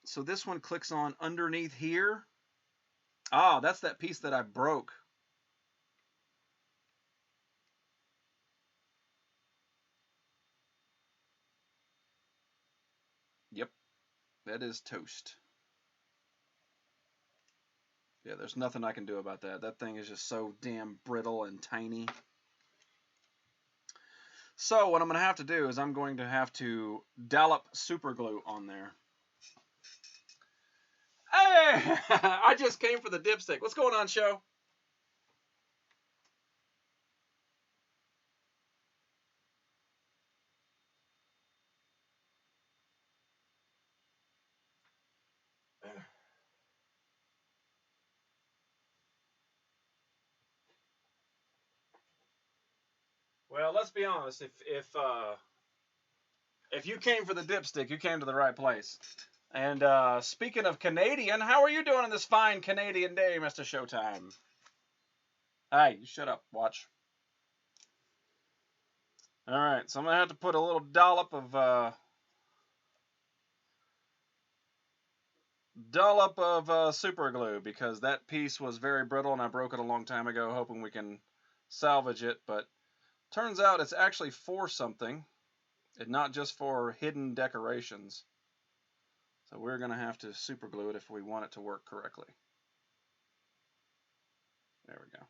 So this one clicks on underneath here. Ah, that's that piece that I broke. Yep, that is toast. Yeah, there's nothing I can do about that. That thing is just so damn brittle and tiny. So what I'm going to have to do is I'm going to have to dollop super glue on there. Hey! I just came for the dipstick. What's going on, show? Well, let's be honest. If you came for the dipstick, you came to the right place. And speaking of Canadian, how are you doing on this fine Canadian day, Mr. Showtime? Hey, you shut up. Watch. All right, so I'm gonna have to put a little dollop of super glue because that piece was very brittle and I broke it a long time ago, hoping we can salvage it. But turns out it's actually for something, and not just for hidden decorations. So we're gonna have to super glue it if we want it to work correctly. There we go.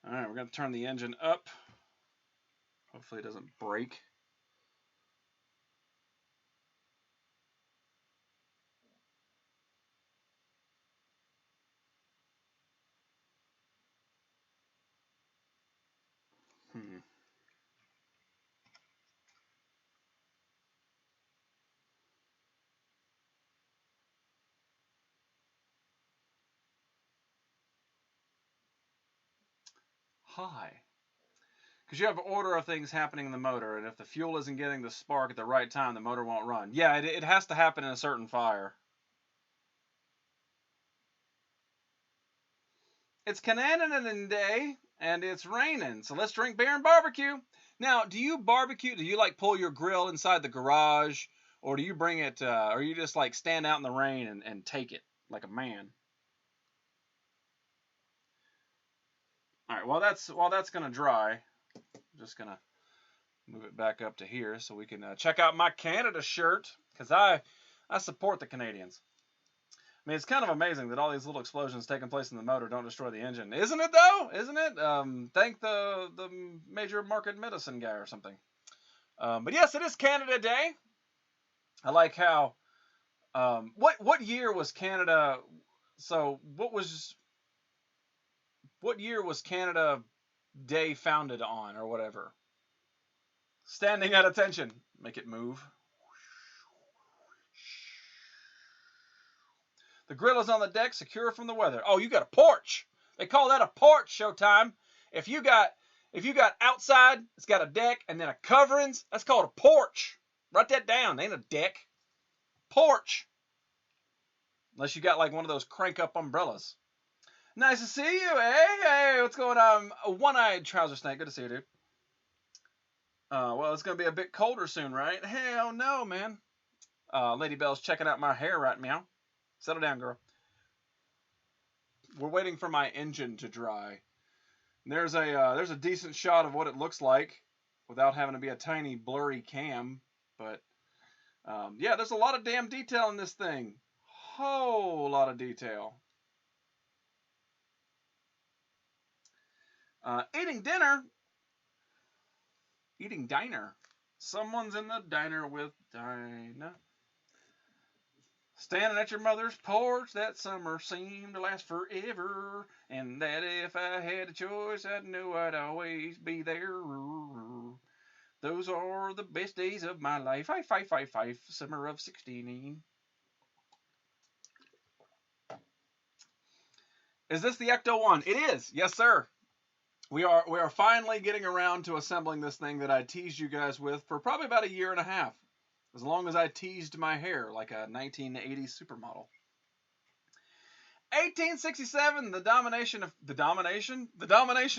All right, we're going to turn the engine up. Hopefully it doesn't break. Hi. Because you have an order of things happening in the motor, and if the fuel isn't getting the spark at the right time, the motor won't run. Yeah, it has to happen in a certain fire. It's Canadian Day, and it's raining, so let's drink beer and barbecue. Now, do you barbecue? Do you like pull your grill inside the garage, or do you bring it, or you just like stand out in the rain and take it like a man? All right, while that's gonna dry, I'm just gonna move it back up to here so we can check out my Canada shirt because I support the Canadians. I mean, it's kind of amazing that all these little explosions taking place in the motor don't destroy the engine, isn't it? Though, isn't it? Thank the major market medicine guy or something. But yes, it is Canada Day. I like how. What year was Canada? So what year was Canada Day founded on, or whatever? Standing at attention. Make it move. The grill is on the deck, secure from the weather. Oh, you got a porch. They call that a porch, Showtime. If you got outside, it's got a deck and then a coverings, that's called a porch. Write that down. It ain't a deck. Porch. Unless you got like one of those crank up umbrellas. Nice to see you. Hey, what's going on? A one-eyed trouser snake. Good to see you, dude. Well, it's going to be a bit colder soon, right? Hell no, man. Lady Bell's checking out my hair right now. Settle down, girl. We're waiting for my engine to dry. And there's a decent shot of what it looks like without having to be a tiny blurry cam. But yeah, there's a lot of damn detail in this thing. Whole lot of detail. Eating diner. Someone's in the diner with Dinah. Standing at your mother's porch, that summer seemed to last forever. And that if I had a choice, I'd know I'd always be there. Those are the best days of my life. Five, summer of 16. Is this the Ecto one? It is. Yes, sir. We are finally getting around to assembling this thing that I teased you guys with for probably about a year and a half. As long as I teased my hair like a 1980s supermodel. 1867, the domination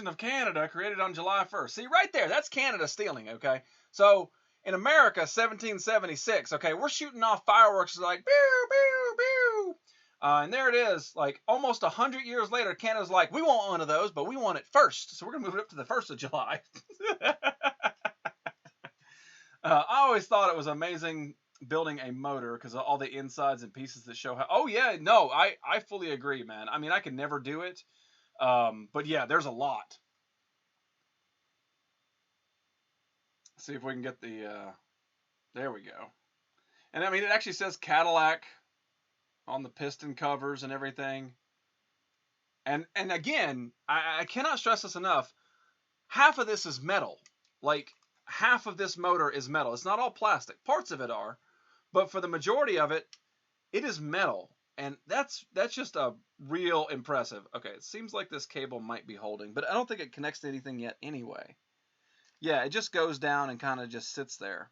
of Canada created on July 1st. See, right there, that's Canada stealing, okay? So, in America, 1776, okay, we're shooting off fireworks like, pew, pew, pew. And there it is, like, almost 100 years later, Canada's like, we want one of those, but we want it first. So we're going to move it up to the 1st of July. I always thought it was amazing building a motor because of all the insides and pieces that show how. Oh yeah, no, I fully agree, man. I mean, I could never do it, but yeah, there's a lot. Let's see if we can get the. There we go. And I mean, it actually says Cadillac on the piston covers and everything. And again, I cannot stress this enough. Half of this is metal, like. Half of this motor is metal. It's not all plastic. Parts of it are, but for the majority of it, it is metal. And that's just a real impressive. Okay, it seems like this cable might be holding, but I don't think it connects to anything yet anyway. Yeah, it just goes down and kind of just sits there.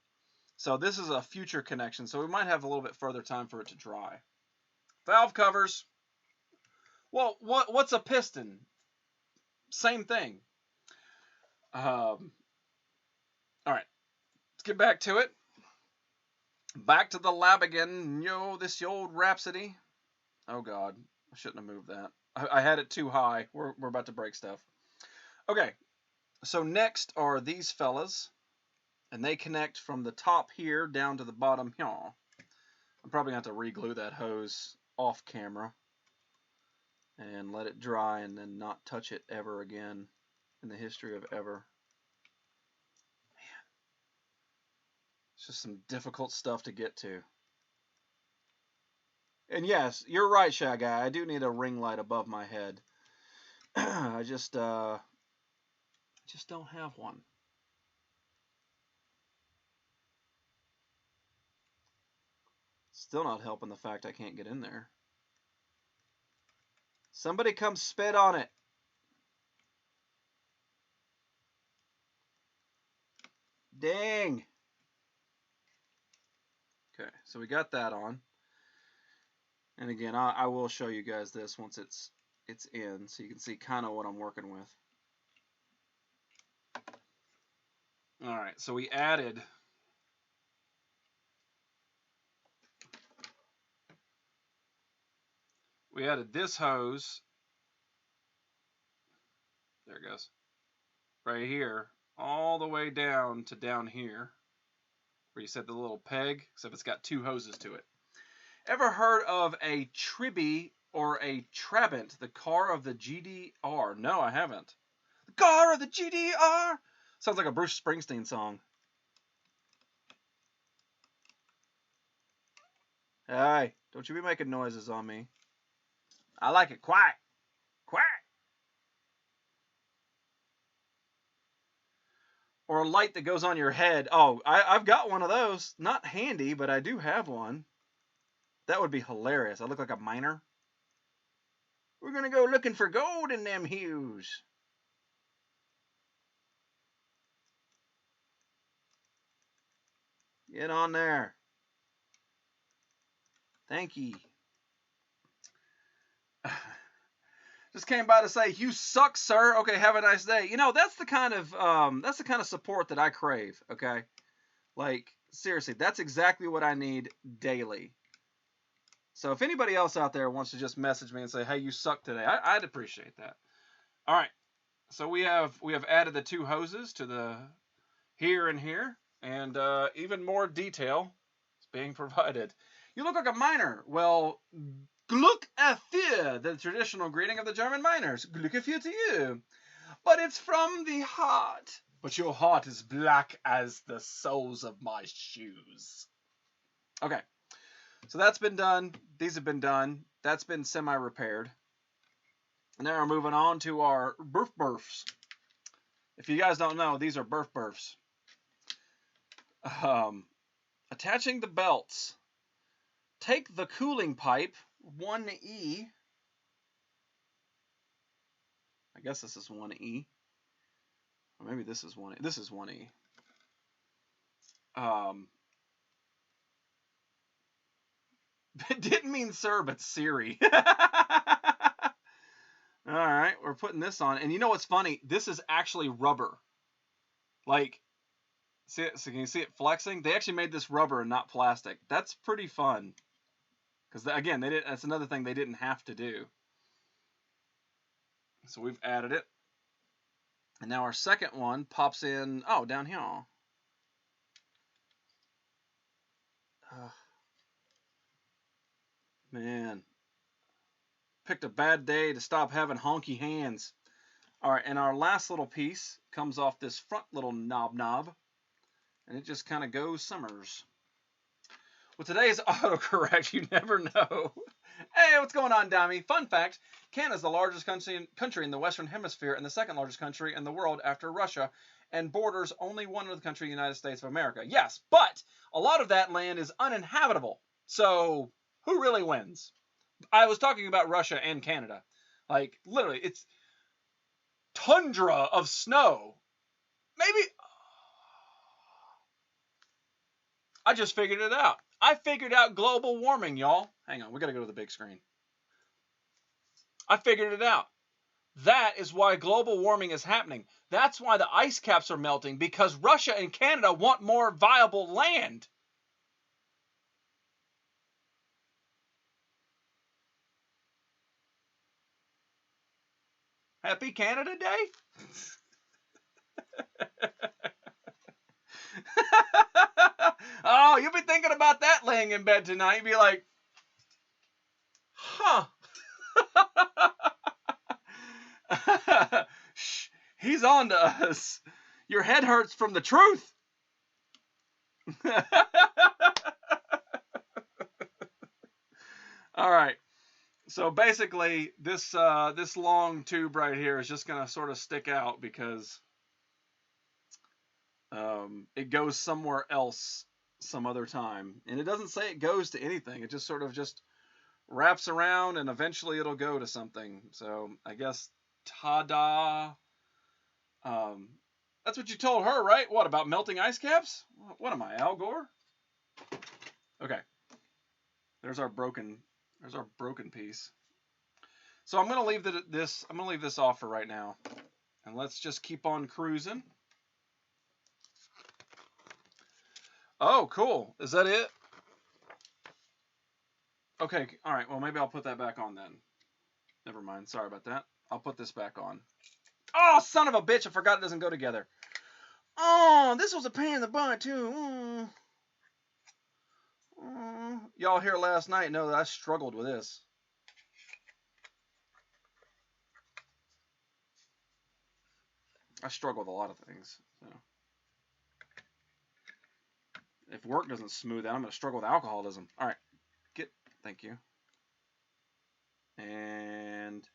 So this is a future connection, so we might have a little bit further time for it to dry. Valve covers. Well, what's a piston? Same thing. All right, let's get back to it. Back to the lab again. This old Rhapsody. Oh God, I shouldn't have moved that. I had it too high. We're about to break stuff. Okay, so next are these fellas, and they connect from the top here down to the bottom here. I'm probably going to have to re-glue that hose off camera and let it dry and then not touch it ever again in the history of ever. Man, it's just some difficult stuff to get to. And yes, you're right, Shy Guy. I do need a ring light above my head. I just don't have one. Still not helping the fact I can't get in there. Somebody come spit on it. Dang. Okay, so we got that on. And again, I will show you guys this once it's in, so you can see kind of what I'm working with. All right, so we added this hose. There it goes. Right here, all the way down to down here, where you set the little peg, except it's got two hoses to it. Ever heard of a Tribby or a Trabant, the car of the GDR? No, I haven't. The car of the GDR! Sounds like a Bruce Springsteen song. Hey, don't you be making noises on me. I like it quiet. Quiet. Or a light that goes on your head. Oh, I've got one of those. Not handy, but I do have one. That would be hilarious. I look like a miner. We're going to go looking for gold in them hues. Get on there. Thank ye. Just came by to say, you suck, sir. Okay, have a nice day. You know, that's the kind of support that I crave, okay? Like, seriously, that's exactly what I need daily. So if anybody else out there wants to just message me and say, hey, you suck today, I'd appreciate that. All right. So we have added the two hoses to the here and here, and even more detail is being provided. You look like a miner. Well, Glück auf dir, the traditional greeting of the German miners. Glück auf dir to you. But it's from the heart. But your heart is black as the soles of my shoes. Okay. So that's been done. These have been done. That's been semi-repaired. And now we're moving on to our burfs. If you guys don't know, these are burfs. Attaching the belts. Take the cooling pipe, 1E. I guess this is 1E. Or maybe this is 1E. This is 1E. It didn't mean sir, but Siri. All right, we're putting this on. And you know what's funny? This is actually rubber. Like, see it? So can you see it flexing? They actually made this rubber and not plastic. That's pretty fun. Because, again, that's another thing they didn't have to do. So we've added it. And now our second one pops in, down here. Man. Picked a bad day to stop having honky hands. All right, and our last little piece comes off this front little knob. And it just kind of goes summers. With today's autocorrect, you never know. Hey, what's going on, Dami? Fun fact, Canada is the largest country in the Western Hemisphere and the second largest country in the world after Russia, and borders only one other country, the United States of America. Yes, but a lot of that land is uninhabitable. So, who really wins? I was talking about Russia and Canada. Like, literally, it's tundra of snow. Maybe. I just figured it out. I figured out global warming, y'all. Hang on, we gotta go to the big screen. I figured it out. That is why global warming is happening. That's why the ice caps are melting, because Russia and Canada want more viable land. Happy Canada Day? Oh, you'll be thinking about that laying in bed tonight. You'll be like, huh. Shh, he's on to us. Your head hurts from the truth. All right. So basically, this long tube right here is just gonna sort of stick out because it goes somewhere else some other time, and it doesn't say it goes to anything. It just sort of just wraps around, and eventually it'll go to something. So I guess ta-da. That's what you told her, right? What about melting ice caps? What am I, Al Gore? Okay. There's our broken piece. So I'm gonna leave this off for right now, and let's just keep on cruising. Oh, cool. Is that it? Okay. All right. Well, maybe I'll put that back on then. Never mind. Sorry about that. I'll put this back on. Oh, son of a bitch! I forgot it doesn't go together. Oh, this was a pain in the butt too. Y'all here last night know that I struggled with this. I struggle with a lot of things. So if work doesn't smooth out, I'm going to struggle with alcoholism. All right. Thank you. And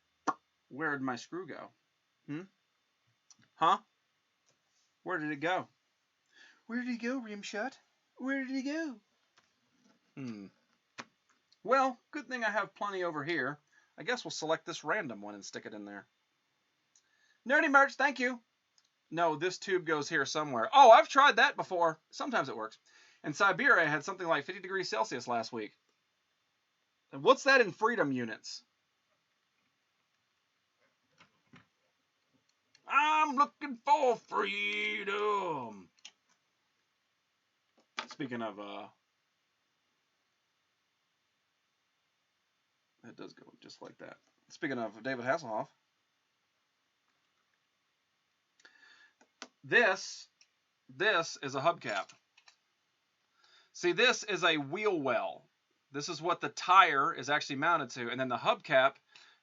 where did my screw go? Huh? Where did it go? Where did he go, Rimshot? Where did he go? Well, good thing I have plenty over here. I guess we'll select this random one and stick it in there. Nerdy merch, thank you. No, this tube goes here somewhere. Oh, I've tried that before. Sometimes it works. In Siberia, I had something like 50 degrees Celsius last week. And what's that in freedom units? I'm looking for freedom. Speaking of, it does go just like that. Speaking of David Hasselhoff, this is a hubcap. See, this is a wheel well. This is what the tire is actually mounted to, and then the hubcap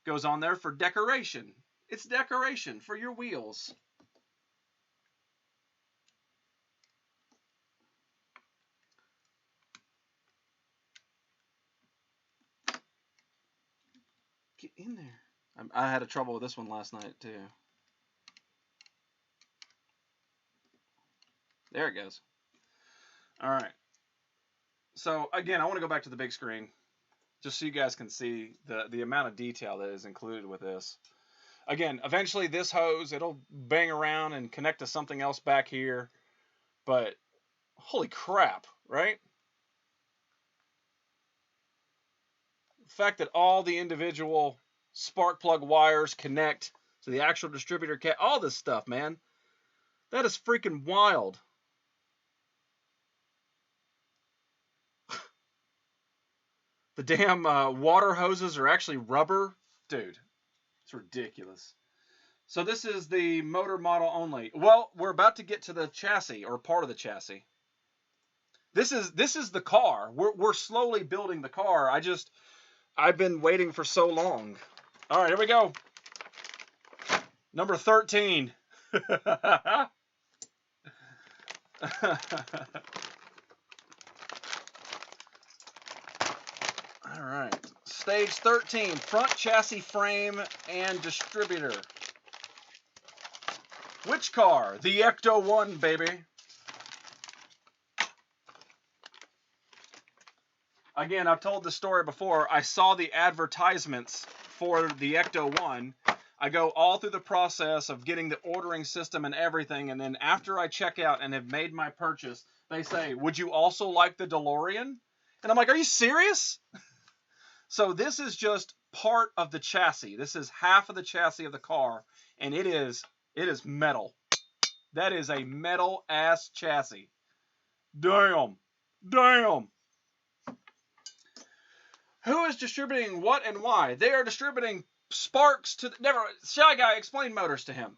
goes on there for decoration. It's decoration for your wheels. Get in there. I had a trouble with this one last night, too. There it goes. All right. So, again, I want to go back to the big screen just so you guys can see the amount of detail that is included with this. Again, eventually this hose, it'll bang around and connect to something else back here. But, holy crap, right? The fact that all the individual spark plug wires connect to the actual distributor cat, all this stuff, man. That is freaking wild. The damn water hoses are actually rubber. Dude, it's ridiculous. So this is the motor model only. Well, we're about to get to the chassis, or part of the chassis. This is the car. We're slowly building the car. I've been waiting for so long. All right, here we go. Number 13. All right. Stage 13, front chassis frame and distributor. Which car? The Ecto 1, baby. Again, I've told this story before. I saw the advertisements for the Ecto 1. I go all through the process of getting the ordering system and everything, and then after I check out and have made my purchase, they say, would you also like the DeLorean? And I'm like, are you serious? So this is just part of the chassis. This is half of the chassis of the car, and it is metal. That is a metal ass chassis. Damn. Who is distributing what and why? They are distributing Sparks to Shy Guy, explain motors to him.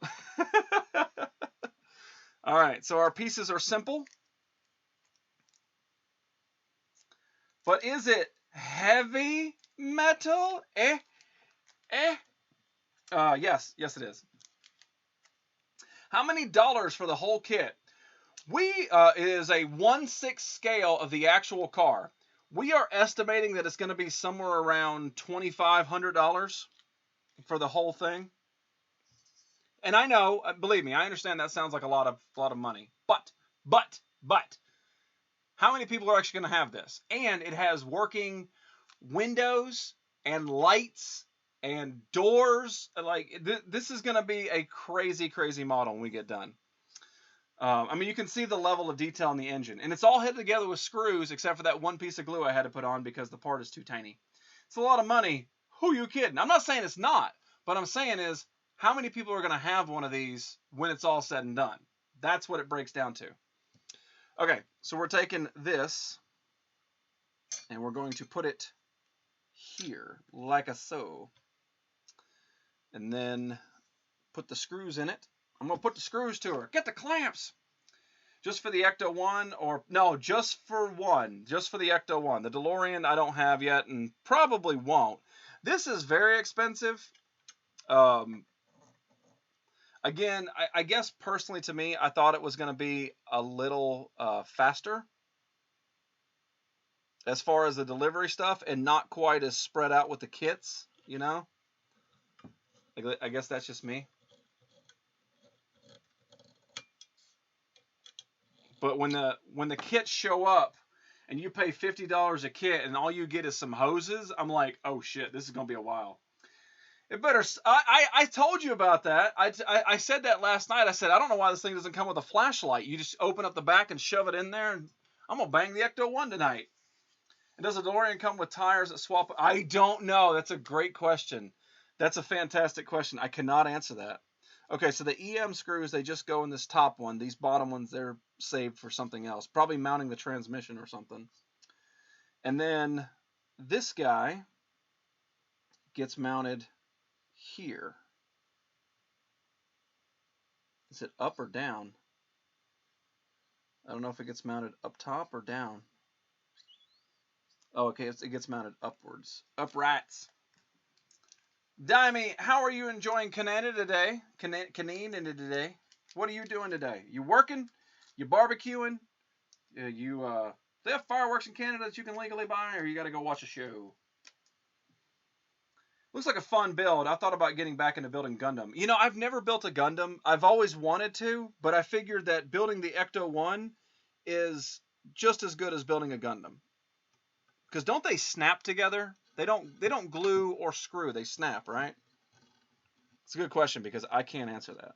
All right, so our pieces are simple. But is it heavy metal? Yes, it is. How many dollars for the whole kit? It is a 1/6 scale of the actual car. We are estimating that it's going to be somewhere around $2,500 for the whole thing. And I know, believe me, I understand that sounds like a lot of money. But how many people are actually going to have this? And it has working windows and lights and doors. Like this is going to be a crazy model when we get done. I mean, you can see the level of detail in the engine. And it's all held together with screws, except for that one piece of glue I had to put on because the part is too tiny. It's a lot of money. Who are you kidding? I'm not saying it's not. But I'm saying is, how many people are going to have one of these when it's all said and done? That's what it breaks down to. Okay, so we're taking this, and we're going to put it here, like a so. And then put the screws in it. I'm going to put the screws to her. Get the clamps. Just for the Ecto 1, or no, just for one. Just for the Ecto 1. The DeLorean I don't have yet and probably won't. This is very expensive. Again, I guess personally to me, I thought it was going to be a little faster as far as the delivery stuff and not quite as spread out with the kits, you know? I guess that's just me. But when the kits show up and you pay $50 a kit and all you get is some hoses, I'm like, oh shit, this is going to be a while. It better. I told you about that. I said that last night. I said, I don't know why this thing doesn't come with a flashlight. You just open up the back and shove it in there, and I'm going to bang the Ecto 1 tonight. And does the DeLorean come with tires that swap? I don't know. That's a great question. That's a fantastic question. I cannot answer that. Okay, so the EM screws, they just go in this top one. These bottom ones, they're saved for something else. Probably mounting the transmission or something. And then this guy gets mounted here. Is it up or down? I don't know if it gets mounted up top or down. Oh, okay, it gets mounted upwards. Uprights. Dimey, how are you enjoying Canada today? Canadian today? What are you doing today? You working? You barbecuing? They have fireworks in Canada that you can legally buy, or you got to go watch a show? Looks like a fun build. I thought about getting back into building Gundam. You know, I've never built a Gundam. I've always wanted to, but I figured that building the Ecto 1 is just as good as building a Gundam. Because don't they snap together? They don't glue or screw. They snap, right? It's a good question because I can't answer that.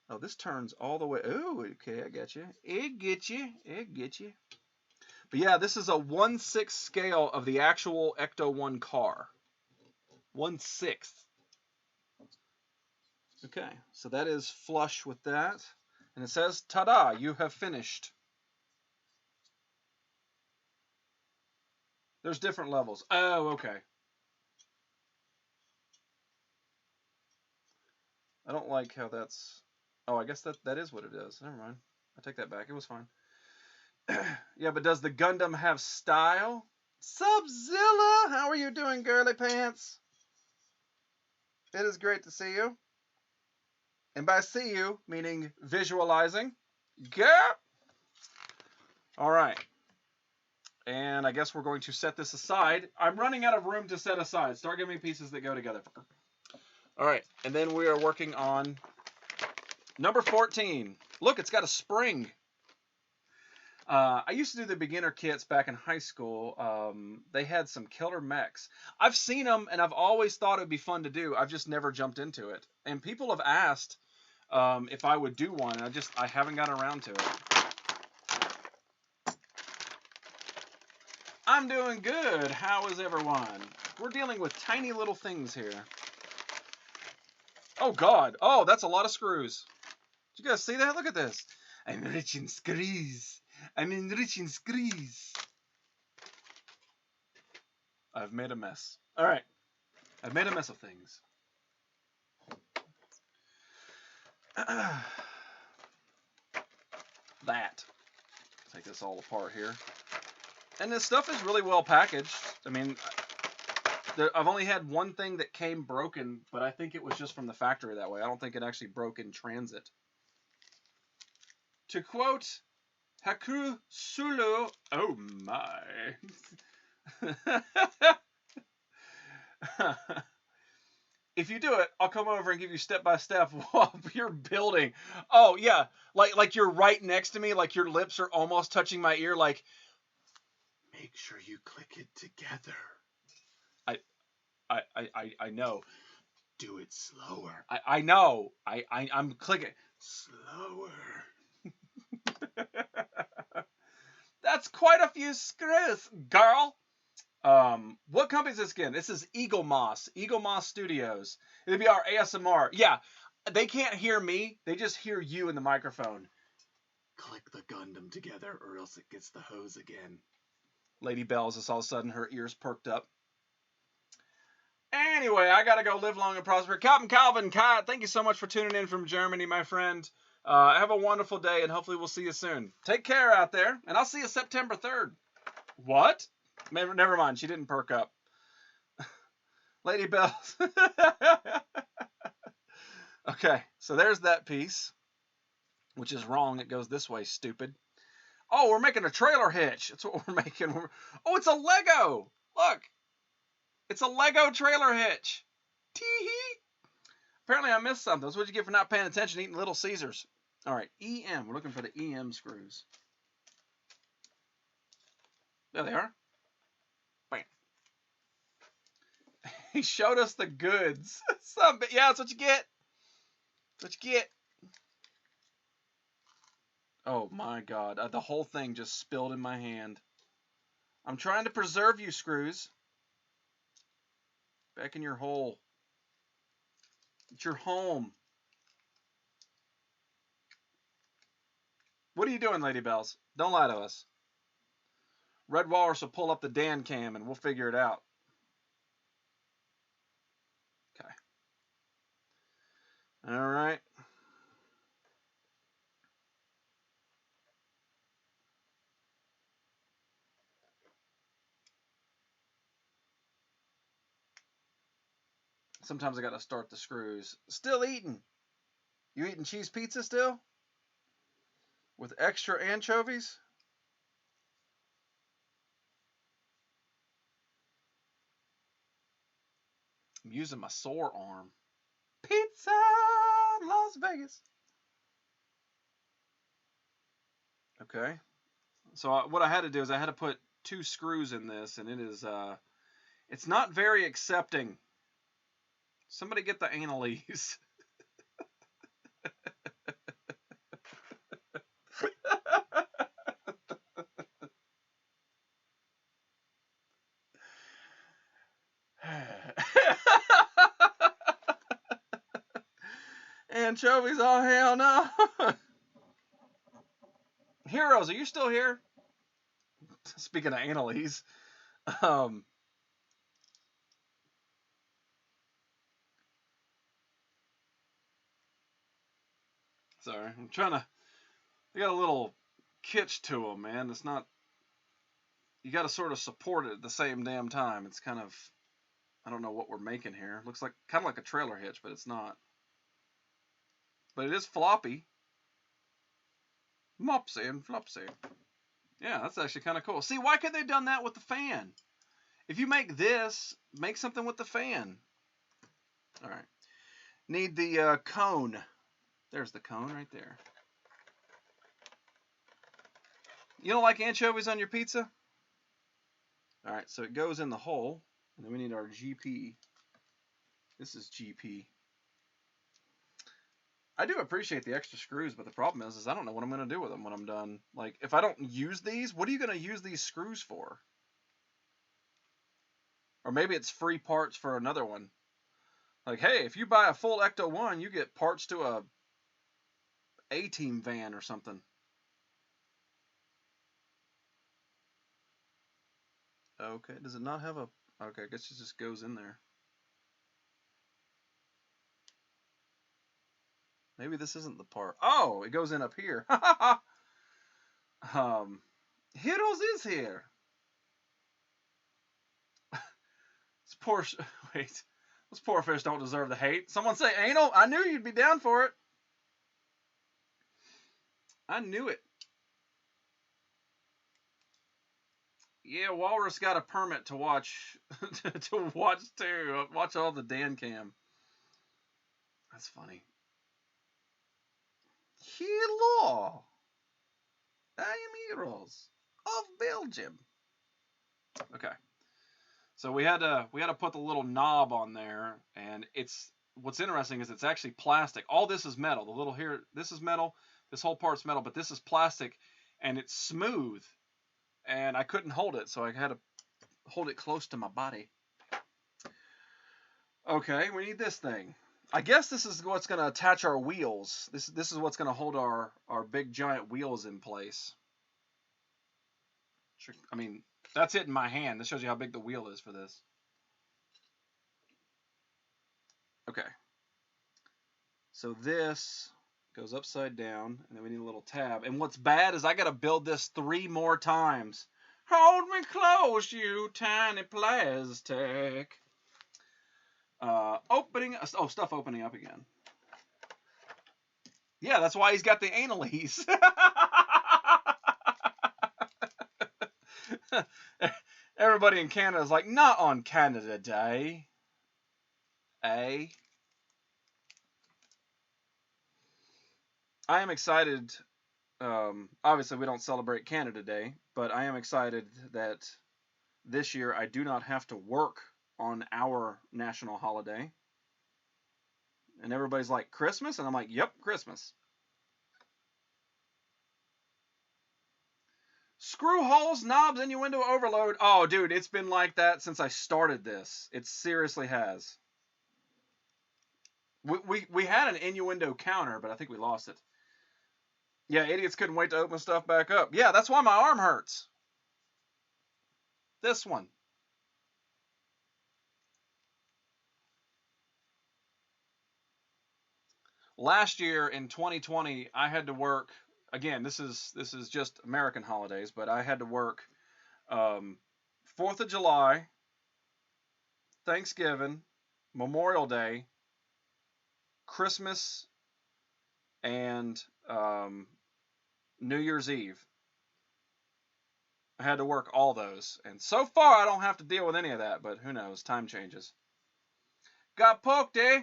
Oh, this turns all the way. Oh, okay, I got you. It get you. But yeah, this is a 1/6 scale of the actual Ecto 1 car. 1/6. Okay, so that is flush with that. And it says, ta-da, you have finished. There's different levels. Oh, okay. I don't like how that's... Oh, I guess that is what it is. Never mind. I take that back. It was fine. Yeah, but does the Gundam have style? Subzilla! How are you doing, girly pants? It is great to see you. And by see you, meaning visualizing. Girl! All right. And I guess we're going to set this aside. I'm running out of room to set aside. Start giving me pieces that go together. All right. And then we are working on number 14. Look, it's got a spring. I used to do the beginner kits back in high school. They had some killer mechs. I've seen them, and I've always thought it would be fun to do. I've just never jumped into it. And people have asked if I would do one. I haven't gotten around to it. I'm doing good. How is everyone? We're dealing with tiny little things here. Oh, God. Oh, that's a lot of screws. Did you guys see that? Look at this. I'm rich in screws. I'm rich in screws. I've made a mess. All right. I've made a mess of things. That. Take this all apart here. And this stuff is really well packaged. I mean, I've only had one thing that came broken, but I think it was just from the factory that way. I don't think it actually broke in transit. To quote Haku Sulu, oh my. If you do it, I'll come over and give you step by step while you're building. Oh yeah, like you're right next to me, like your lips are almost touching my ear, like make sure you click it together. I know. Do it slower. I know. I'm clicking slower. That's quite a few screws, girl. What company is this again? This is Eagle Moss Studios. It'll be our ASMR. Yeah, they can't hear me. They just hear you in the microphone. Click the Gundam together or else it gets the hose again. Lady Bells, just all of a sudden her ears perked up. Anyway, I gotta go live long and prosper. Captain Calvin, Kat, thank you so much for tuning in from Germany, my friend. Have a wonderful day, and hopefully we'll see you soon. Take care out there, and I'll see you September 3rd. What? Never mind, she didn't perk up. Lady Bells. Okay, so there's that piece, which is wrong. It goes this way, stupid. Oh, we're making a trailer hitch. That's what we're making. Oh, it's a Lego. Look. It's a Lego trailer hitch. Tee-hee. Apparently I missed something. That's what you get for not paying attention, eating Little Caesars. All right, EM. We're looking for the EM screws. There they are. Bam. He showed us the goods. Yeah, that's what you get. That's what you get. Oh, my God. The whole thing just spilled in my hand. I'm trying to preserve you, screws. Back in your hole. It's your home. What are you doing, Lady Bells? Don't lie to us. Red Walrus will pull up the Dan cam and we'll figure it out. Okay. All right. Sometimes I gotta start the screws. Still eating. You eating cheese pizza still? With extra anchovies? I'm using my sore arm. Pizza, Las Vegas. Okay. So what I had to do is I had to put 2 screws in this, and it is, it's not very accepting. Somebody get the analyse. Anchovies, oh hell no. Heroes, are you still here? Speaking of analyse. Sorry, I'm trying to. They got a little kitsch to them, man. It's not. You got to sort of support it at the same damn time. It's kind of. I don't know what we're making here. Looks like kind of like a trailer hitch, but it's not. But it is floppy. Mopsy and flopsy. Yeah, that's actually kind of cool. See, why could they have done that with the fan? If you make this, make something with the fan. All right. Need the cone. There's the cone right there. You don't like anchovies on your pizza? All right, so it goes in the hole, and then we need our GP. This is GP. I do appreciate the extra screws, but the problem is I don't know what I'm going to do with them when I'm done. Like, if I don't use these, what are you going to use these screws for? Or maybe it's free parts for another one. Like, hey, if you buy a full Ecto 1, you get parts to a A-Team van or something. Okay, does it not have a... Okay, I guess it just goes in there. Maybe this isn't the part. Oh, it goes in up here. Heroes is here. This poor... Wait. Those poor fish don't deserve the hate. Someone say anal? I knew you'd be down for it. I knew it. Yeah, Walrus got a permit to watch to watch too. Watch all the Dan Cam. That's funny. Hello. I am heroes of Belgium. Okay. So we had to put the little knob on there, and it's what's interesting is it's actually plastic. All this is metal. The little here, this is metal. This whole part's metal, but this is plastic, and it's smooth. And I couldn't hold it, so I had to hold it close to my body. Okay, we need this thing. I guess this is what's going to attach our wheels. This is what's going to hold our big giant wheels in place. I mean, that's it in my hand. This shows you how big the wheel is for this. Okay. So this goes upside down, and then we need a little tab. And what's bad is I got to build this 3 more times. Hold me close, you tiny plastic. Stuff opening up again. Yeah, that's why he's got the analies. Everybody in Canada is like, not on Canada Day. I am excited. Obviously, we don't celebrate Canada Day, but I am excited that this year I do not have to work on our national holiday. And everybody's like, Christmas? And I'm like, yep, Christmas. Screw holes, knobs, innuendo overload. Oh, dude, it's been like that since I started this. It seriously has. We had an innuendo counter, but I think we lost it. Yeah, idiots couldn't wait to open stuff back up. Yeah, that's why my arm hurts. This one. Last year in 2020, I had to work. Again, this is just American holidays, but I had to work 4th of July, Thanksgiving, Memorial Day, Christmas, and New Year's Eve. I had to work all those, and so far I don't have to deal with any of that, but who knows, time changes. Got poked, eh?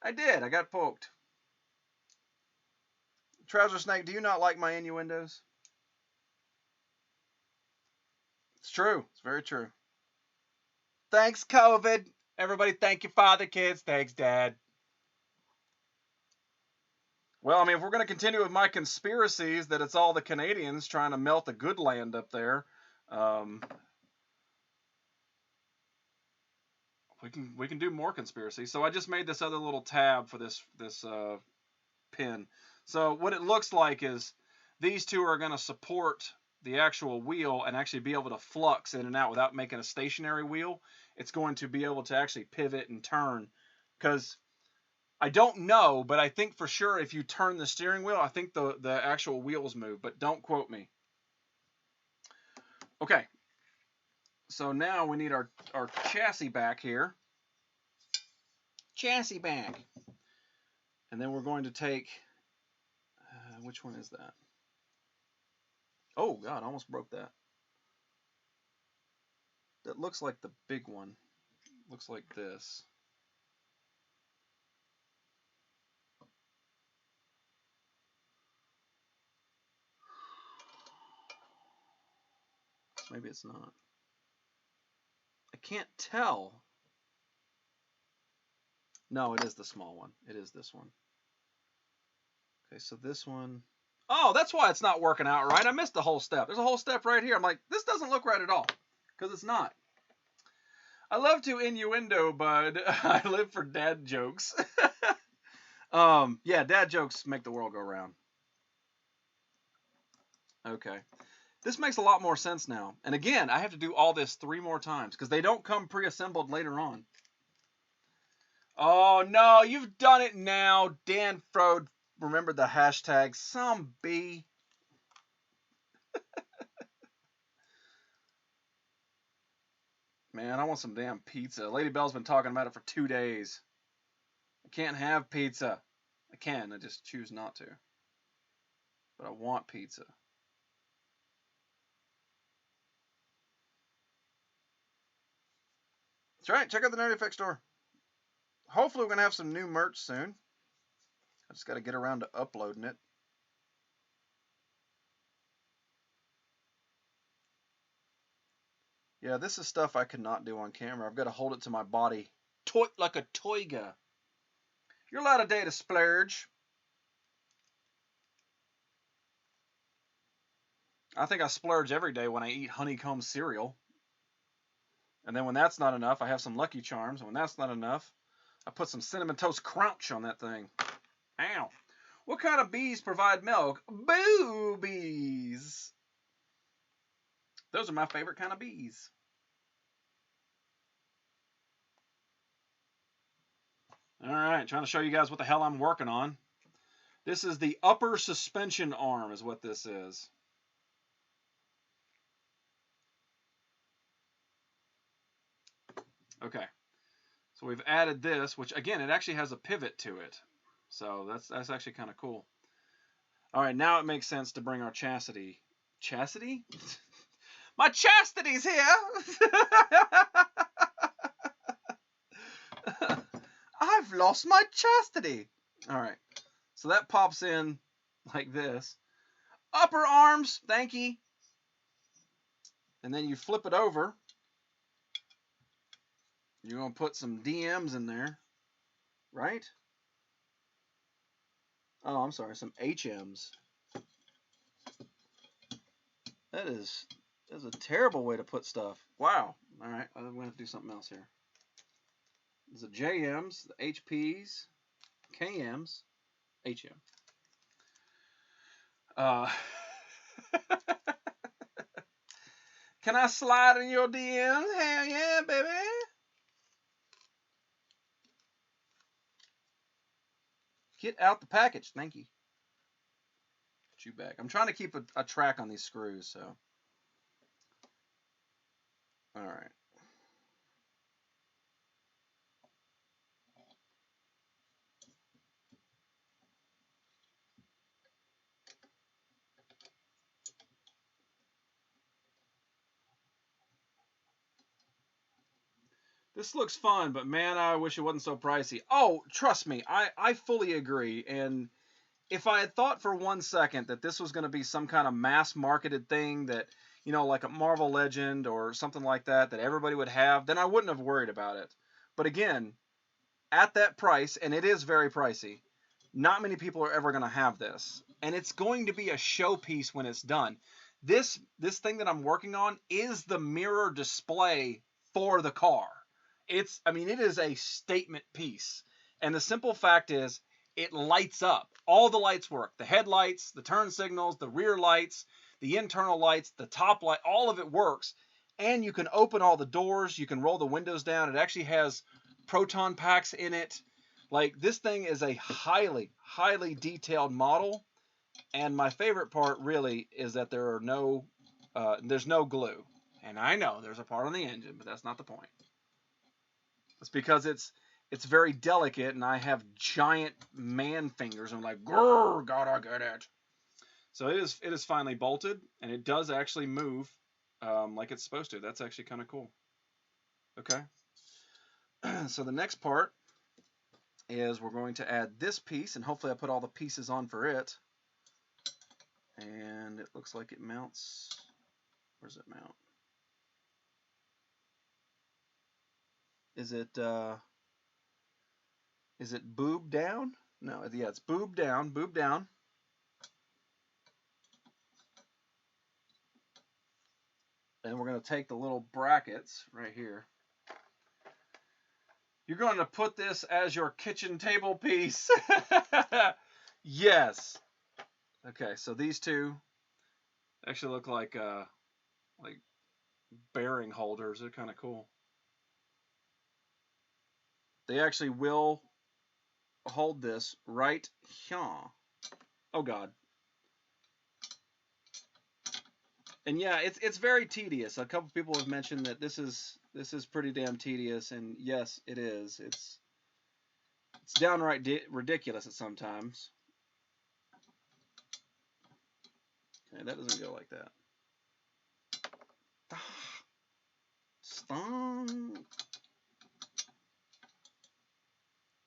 I did, I got poked. Trouser Snake, do you not like my innuendos? It's true, it's very true. Thanks, COVID. Everybody thank your father, kids. Thanks, Dad. Well, I mean, if we're going to continue with my conspiracies that it's all the Canadians trying to melt the good land up there, we can do more conspiracies. So I just made this other little tab for this pin. So what it looks like is these two are going to support the actual wheel and actually be able to flux in and out without making a stationary wheel. It's going to be able to actually pivot and turn, because I don't know, but I think for sure if you turn the steering wheel, I think the actual wheels move, but don't quote me. Okay, so now we need our chassis back here. Chassis back. And then we're going to take, which one is that? Oh, God, I almost broke that. That looks like the big one. Looks like this. Maybe it's not. I can't tell. No, it is the small one. It is this one. Okay, so this one. Oh, that's why it's not working out right. I missed the whole step. There's a whole step right here. I'm like, this doesn't look right at all. Because it's not. I love to innuendo, bud. I live for dad jokes. Yeah, dad jokes make the world go round. Okay. This makes a lot more sense now. And again, I have to do all this 3 more times because they don't come pre-assembled later on. Oh, no, you've done it now. Dan Frode remembered the hashtag. Some B. Man, I want some damn pizza. Lady Bell's been talking about it for 2 days. I can't have pizza. I can, I just choose not to. But I want pizza. That's right, check out the Nerdy Effects store. Hopefully we're going to have some new merch soon. I just got to get around to uploading it. Yeah, this is stuff I could not do on camera. I've got to hold it to my body. Like a toiga. You're allowed a day to splurge. I think I splurge every day when I eat honeycomb cereal. And then when that's not enough, I have some Lucky Charms. And when that's not enough, I put some Cinnamon Toast Crunch on that thing. Ow. What kind of bees provide milk? Boobies. Those are my favorite kind of bees. All right, trying to show you guys what the hell I'm working on. This is the upper suspension arm is what this is. Okay, so we've added this, which again, it actually has a pivot to it. So that's actually kind of cool. All right, now it makes sense to bring our chastity. Chastity? My chastity's here! I've lost my chastity. All right, so that pops in like this. Upper arms, thank you. And then you flip it over. You're going to put some DMs in there, right? Oh, I'm sorry, some HMs. That is a terrible way to put stuff. Wow. All right, I'm going to have to do something else here. There's the JMs, the HPs, KMs, HM. Can I slide in your DMs? Hell yeah, baby. Get out the package. Thank you. Put you back. I'm trying to keep a track on these screws, so. All right. This looks fun, but man, I wish it wasn't so pricey. Oh, trust me, I fully agree. And if I had thought for 1 second that this was going to be some kind of mass marketed thing that, you know, like a Marvel Legend or something like that everybody would have, then I wouldn't have worried about it. But again, at that price, and it is very pricey, not many people are ever going to have this. And it's going to be a showpiece when it's done. This thing that I'm working on is the mirror display for the car. It is a statement piece. And the simple fact is, it lights up. All the lights work. The headlights, the turn signals, the rear lights, the internal lights, the top light, all of it works. And you can open all the doors. You can roll the windows down. It actually has proton packs in it. Like, this thing is a highly, highly detailed model. And my favorite part really is that there's no glue. And I know there's a part on the engine, but that's not the point. It's because it's very delicate, and I have giant man fingers. I'm like, grrr, gotta get it. So it is finally bolted, and it does actually move like it's supposed to. That's actually kind of cool. Okay. So the next part is we're going to add this piece, and hopefully I put all the pieces on for it. And it looks like it mounts. Where does it mount? Is it boob down? No, yeah, it's boob down, boob down. And we're going to take the little brackets right here. You're going to put this as your kitchen table piece. Yes. Okay, so these two actually look like bearing holders. They're kind of cool. They actually will hold this right here. Oh God. And yeah, it's very tedious. A couple people have mentioned that this is pretty damn tedious, and yes, it is. It's downright ridiculous at sometimes. Okay, that doesn't go like that. Stop.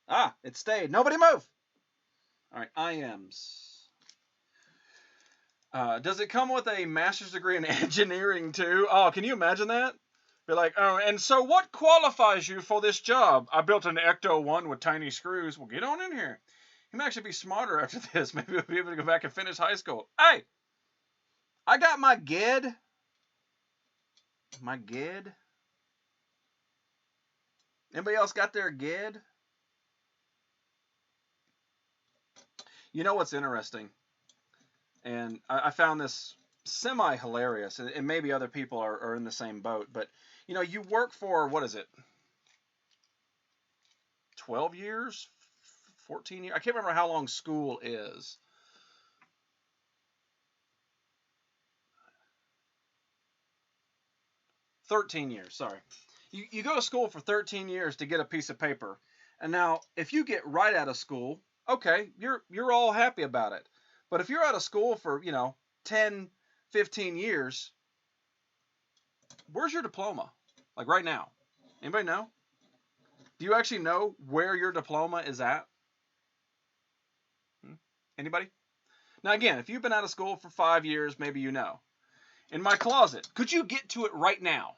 Ah, it stayed. Nobody move. All right, IMs. Does it come with a master's degree in engineering too? Oh, can you imagine that? Be like, oh, and so what qualifies you for this job? I built an Ecto 1 with tiny screws. Well, get on in here. You may actually be smarter after this. Maybe we'll be able to go back and finish high school. Hey, I got my GED. My GED. Anybody else got their GED? You know what's interesting? And I found this semi-hilarious, and maybe other people are in the same boat, but, you know, you work for, what is it, 12 years? 14 years? I can't remember how long school is. $13 years, sorry. You go to school for 13 years to get a piece of paper. And now, if you get right out of school, okay, you're all happy about it. But if you're out of school for, 10, 15 years, where's your diploma? Like right now. Anybody know? Do you actually know where your diploma is at? Anybody? Now again, if you've been out of school for 5 years, maybe you know. In my closet, could you get to it right now?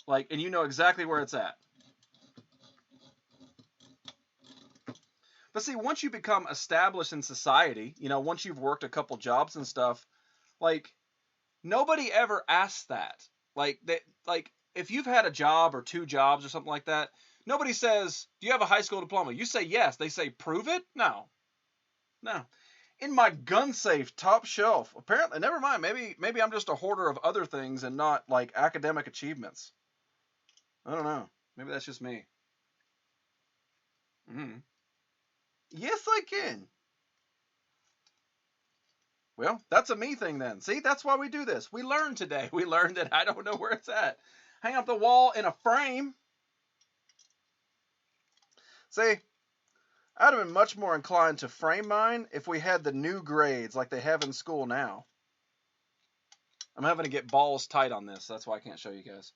Like, and you know exactly where it's at. But see, once you become established in society, once you've worked a couple jobs and stuff, like, nobody ever asks that. Like, if you've had a job or 2 jobs or something like that, nobody says, do you have a high school diploma? You say yes. They say, prove it? No. In my gun safe, top shelf. Apparently, never mind. Maybe I'm just a hoarder of other things and not, like, academic achievements. I don't know. Maybe that's just me. Yes, I can. Well, that's a me thing then. See, that's why we do this. We learned today. We learned that I don't know where it's at. Hang up the wall in a frame. See, I'd have been much more inclined to frame mine if we had the new grades like they have in school now. I'm having to get balls tight on this. That's why I can't show you guys.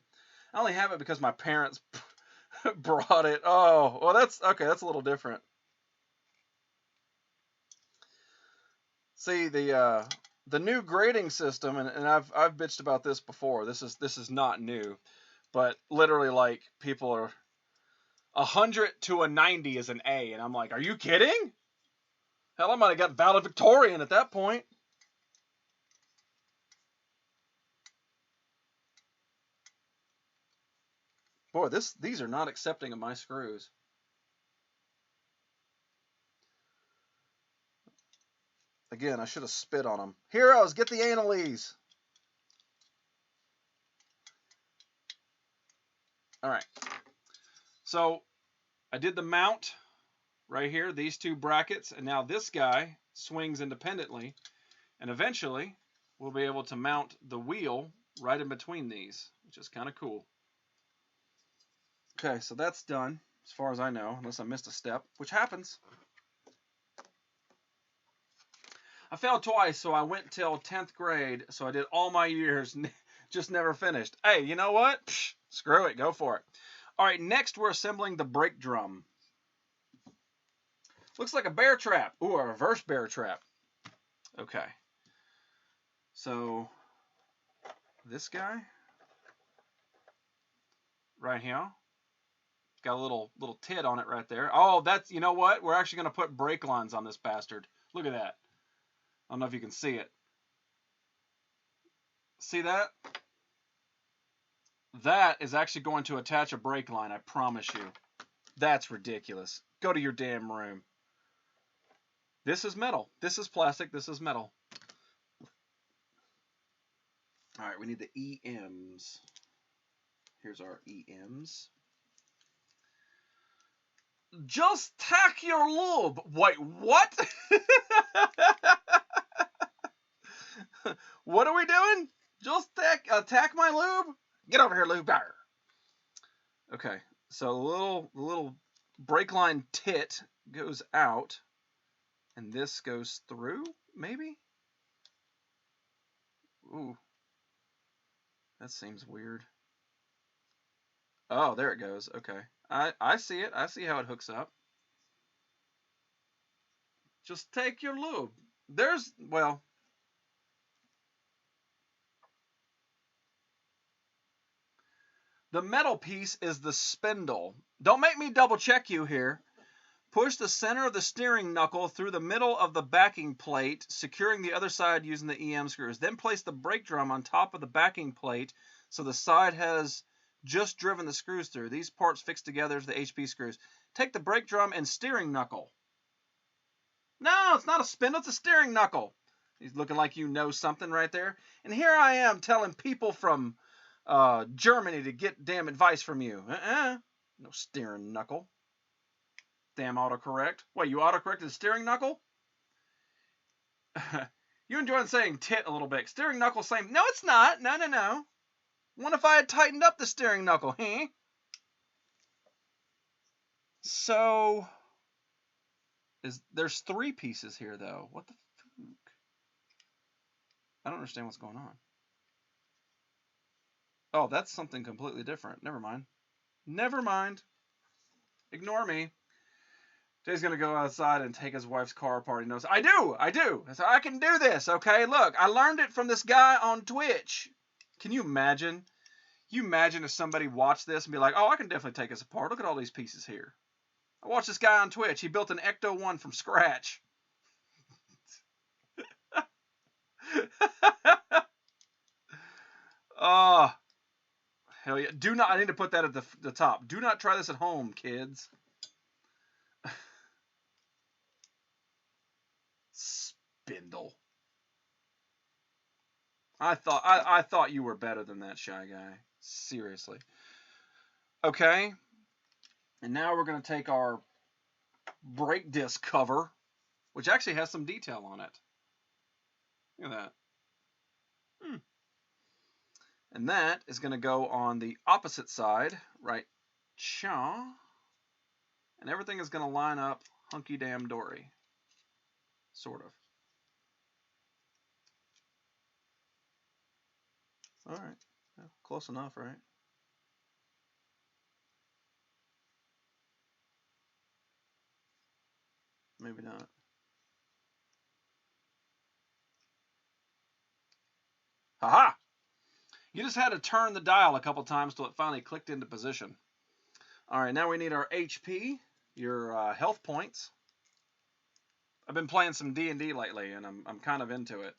I only have it because my parents brought it. Oh, well, that's okay. That's a little different. See, the new grading system, and I've bitched about this before. This is not new, but literally, like, people are 100 to a 90 is an A, and I'm like, are you kidding? Hell, I might have got valedictorian at that point. Boy, these are not accepting of my screws. Again, I should have spit on them. Heroes, get the analies. All right. So I did the mount right here, these 2 brackets, and now this guy swings independently, and eventually we'll be able to mount the wheel right in between these, which is kind of cool. Okay, so that's done, as far as I know, unless I missed a step, which happens. I failed twice, so I went till 10th grade, so I did all my years, just never finished. Hey, you know what? Psh, screw it, go for it. All right, next we're assembling the brake drum. Looks like a bear trap. Ooh, a reverse bear trap. Okay. So, this guy, right here, Got a little tit on it right there. Oh, that's, you know what? We're actually going to put brake lines on this bastard. Look at that. I don't know if you can see it. See that? That is actually going to attach a brake line, I promise you. That's ridiculous. Go to your damn room. This is metal. This is plastic. This is metal. All right, we need the EMs. Here's our EMs. Just tack your lube. Wait, what? What are we doing? Just tack my lube? Get over here, lube. Arr. Okay, so the little brake line tit goes out, and this goes through, maybe? Ooh. That seems weird. Oh, there it goes. Okay. I see it. I see how it hooks up. Just take your lube. There's, well, the metal piece is the spindle. Don't make me double check you here. Push the center of the steering knuckle through the middle of the backing plate, securing the other side using the EM screws. Then place the brake drum on top of the backing plate so the side has just driven the screws through. These parts fixed together as the HP screws. Take the brake drum and steering knuckle. No, it's not a spindle, it's a steering knuckle. He's looking like you know something right there. And here I am telling people from Germany to get damn advice from you. No steering knuckle. Damn autocorrect. What, you autocorrected the steering knuckle? You enjoying saying tit a little bit. Steering knuckle same. No, it's not. No. What if I had tightened up the steering knuckle, huh? So, there's 3 pieces here, though. What the fuck? I don't understand what's going on. Oh, that's something completely different. Never mind. Never mind. Ignore me. Jay's going to go outside and take his wife's car apart. He knows, I do. So I can do this, okay? Look, I learned it from this guy on Twitch. Can you imagine? You imagine if somebody watched this and be like, oh, I can definitely take this apart. Look at all these pieces here. I watched this guy on Twitch. He built an Ecto 1 from scratch. Oh, hell yeah. Do not, I need to put that at the top. Do not try this at home, kids. Spindle. I thought you were better than that, Shy Guy. Seriously. Okay. And now we're going to take our brake disc cover, which actually has some detail on it. Look at that. And that is going to go on the opposite side, right? Cha. And everything is going to line up hunky-damn-dory. Sort of. All right. Yeah, close enough, right? Maybe not. Haha! You just had to turn the dial a couple times till it finally clicked into position. All right, now we need our HP, your health points. I've been playing some D&D lately, and I'm kind of into it.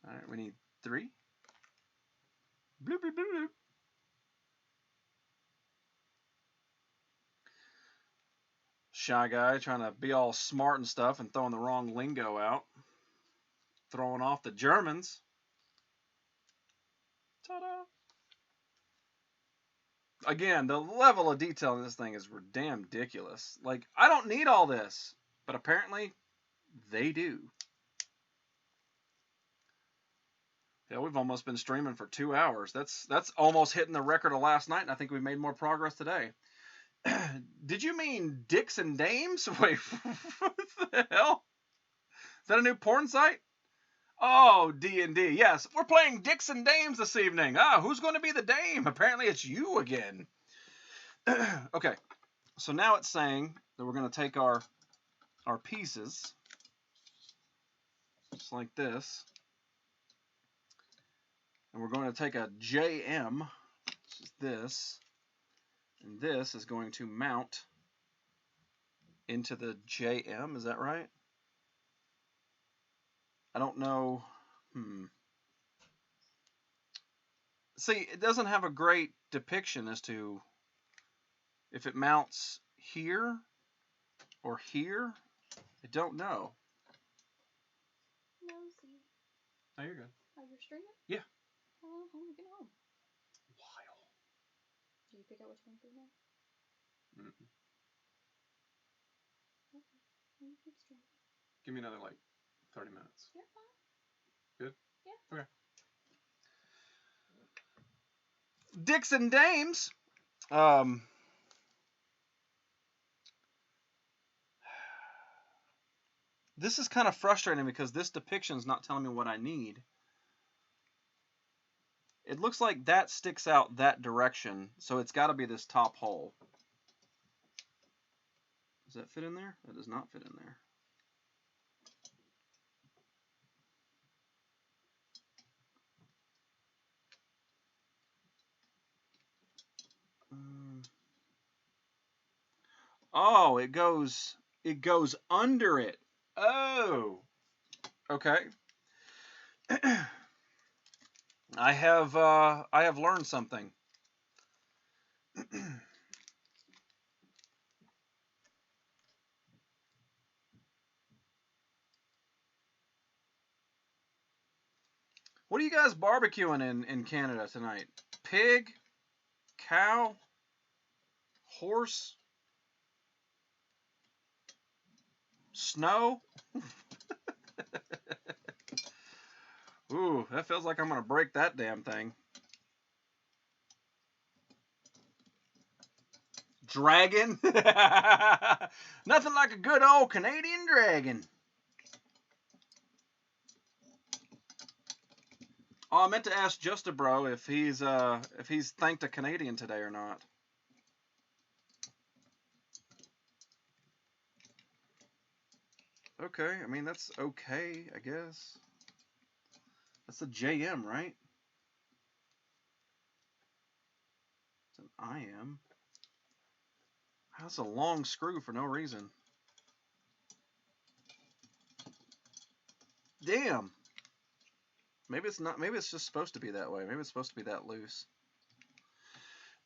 All right, we need 3. Bloop, bloop, bloop, bloop. Shy Guy trying to be all smart and stuff and throwing the wrong lingo out. Throwing off the Germans. Ta-da! Again, the level of detail in this thing is damn ridiculous. Like, I don't need all this, but apparently they do. Yeah, we've almost been streaming for 2 hours. That's almost hitting the record of last night, and I think we made more progress today. Did you mean Dicks and Dames? Wait, what the hell? Is that a new porn site? Oh, D&D. Yes, we're playing Dicks and Dames this evening. Ah, who's going to be the dame? Apparently it's you again. Okay, so now it's saying that we're going to take our pieces, just like this, and we're going to take a JM, which is this. And this is going to mount into the JM. Is that right? I don't know. See, it doesn't have a great depiction as to if it mounts here or here. I don't know. Nosy. Oh, you're good. Oh, you're streaming? Yeah. Oh, how long have you been on? While. Do you pick out which one for now? Mm-mm. Okay. Well, you keep streaming. Give me another, like, 30 minutes. You're fine. Good? Yeah. Okay. Dicks and dames. This is kind of frustrating because this depiction is not telling me what I need. It looks like that sticks out that direction, so it's got to be this top hole. Does that fit in there? That does not fit in there. Oh, it goes under it. Oh, okay. I have learned something. What are you guys barbecuing in Canada tonight? Pig, cow, horse, snow? Ooh, that feels like I'm gonna break that damn thing. Dragon? Nothing like a good old Canadian dragon. Oh, I meant to ask Justabro if he's thanked a Canadian today or not. Okay, I mean that's okay, I guess. That's a JM, right? It's an IM. That's a long screw for no reason. Damn. Maybe it's not. Maybe it's just supposed to be that way. Maybe it's supposed to be that loose.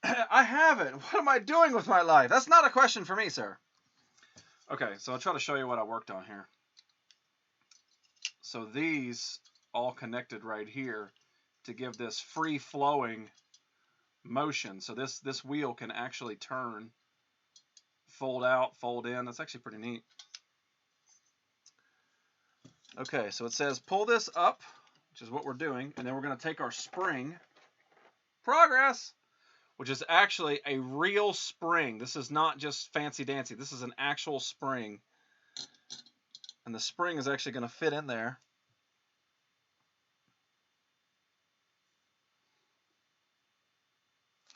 I haven't. What am I doing with my life? That's not a question for me, sir. Okay, so I'll try to show you what I worked on here. So these all connected right here to give this free-flowing motion. So this wheel can actually turn, fold out, fold in. That's actually pretty neat. Okay, so it says pull this up, which is what we're doing, and then we're going to take our spring, progress, which is actually a real spring. This is not just fancy dancy. This is an actual spring. And the spring is actually going to fit in there.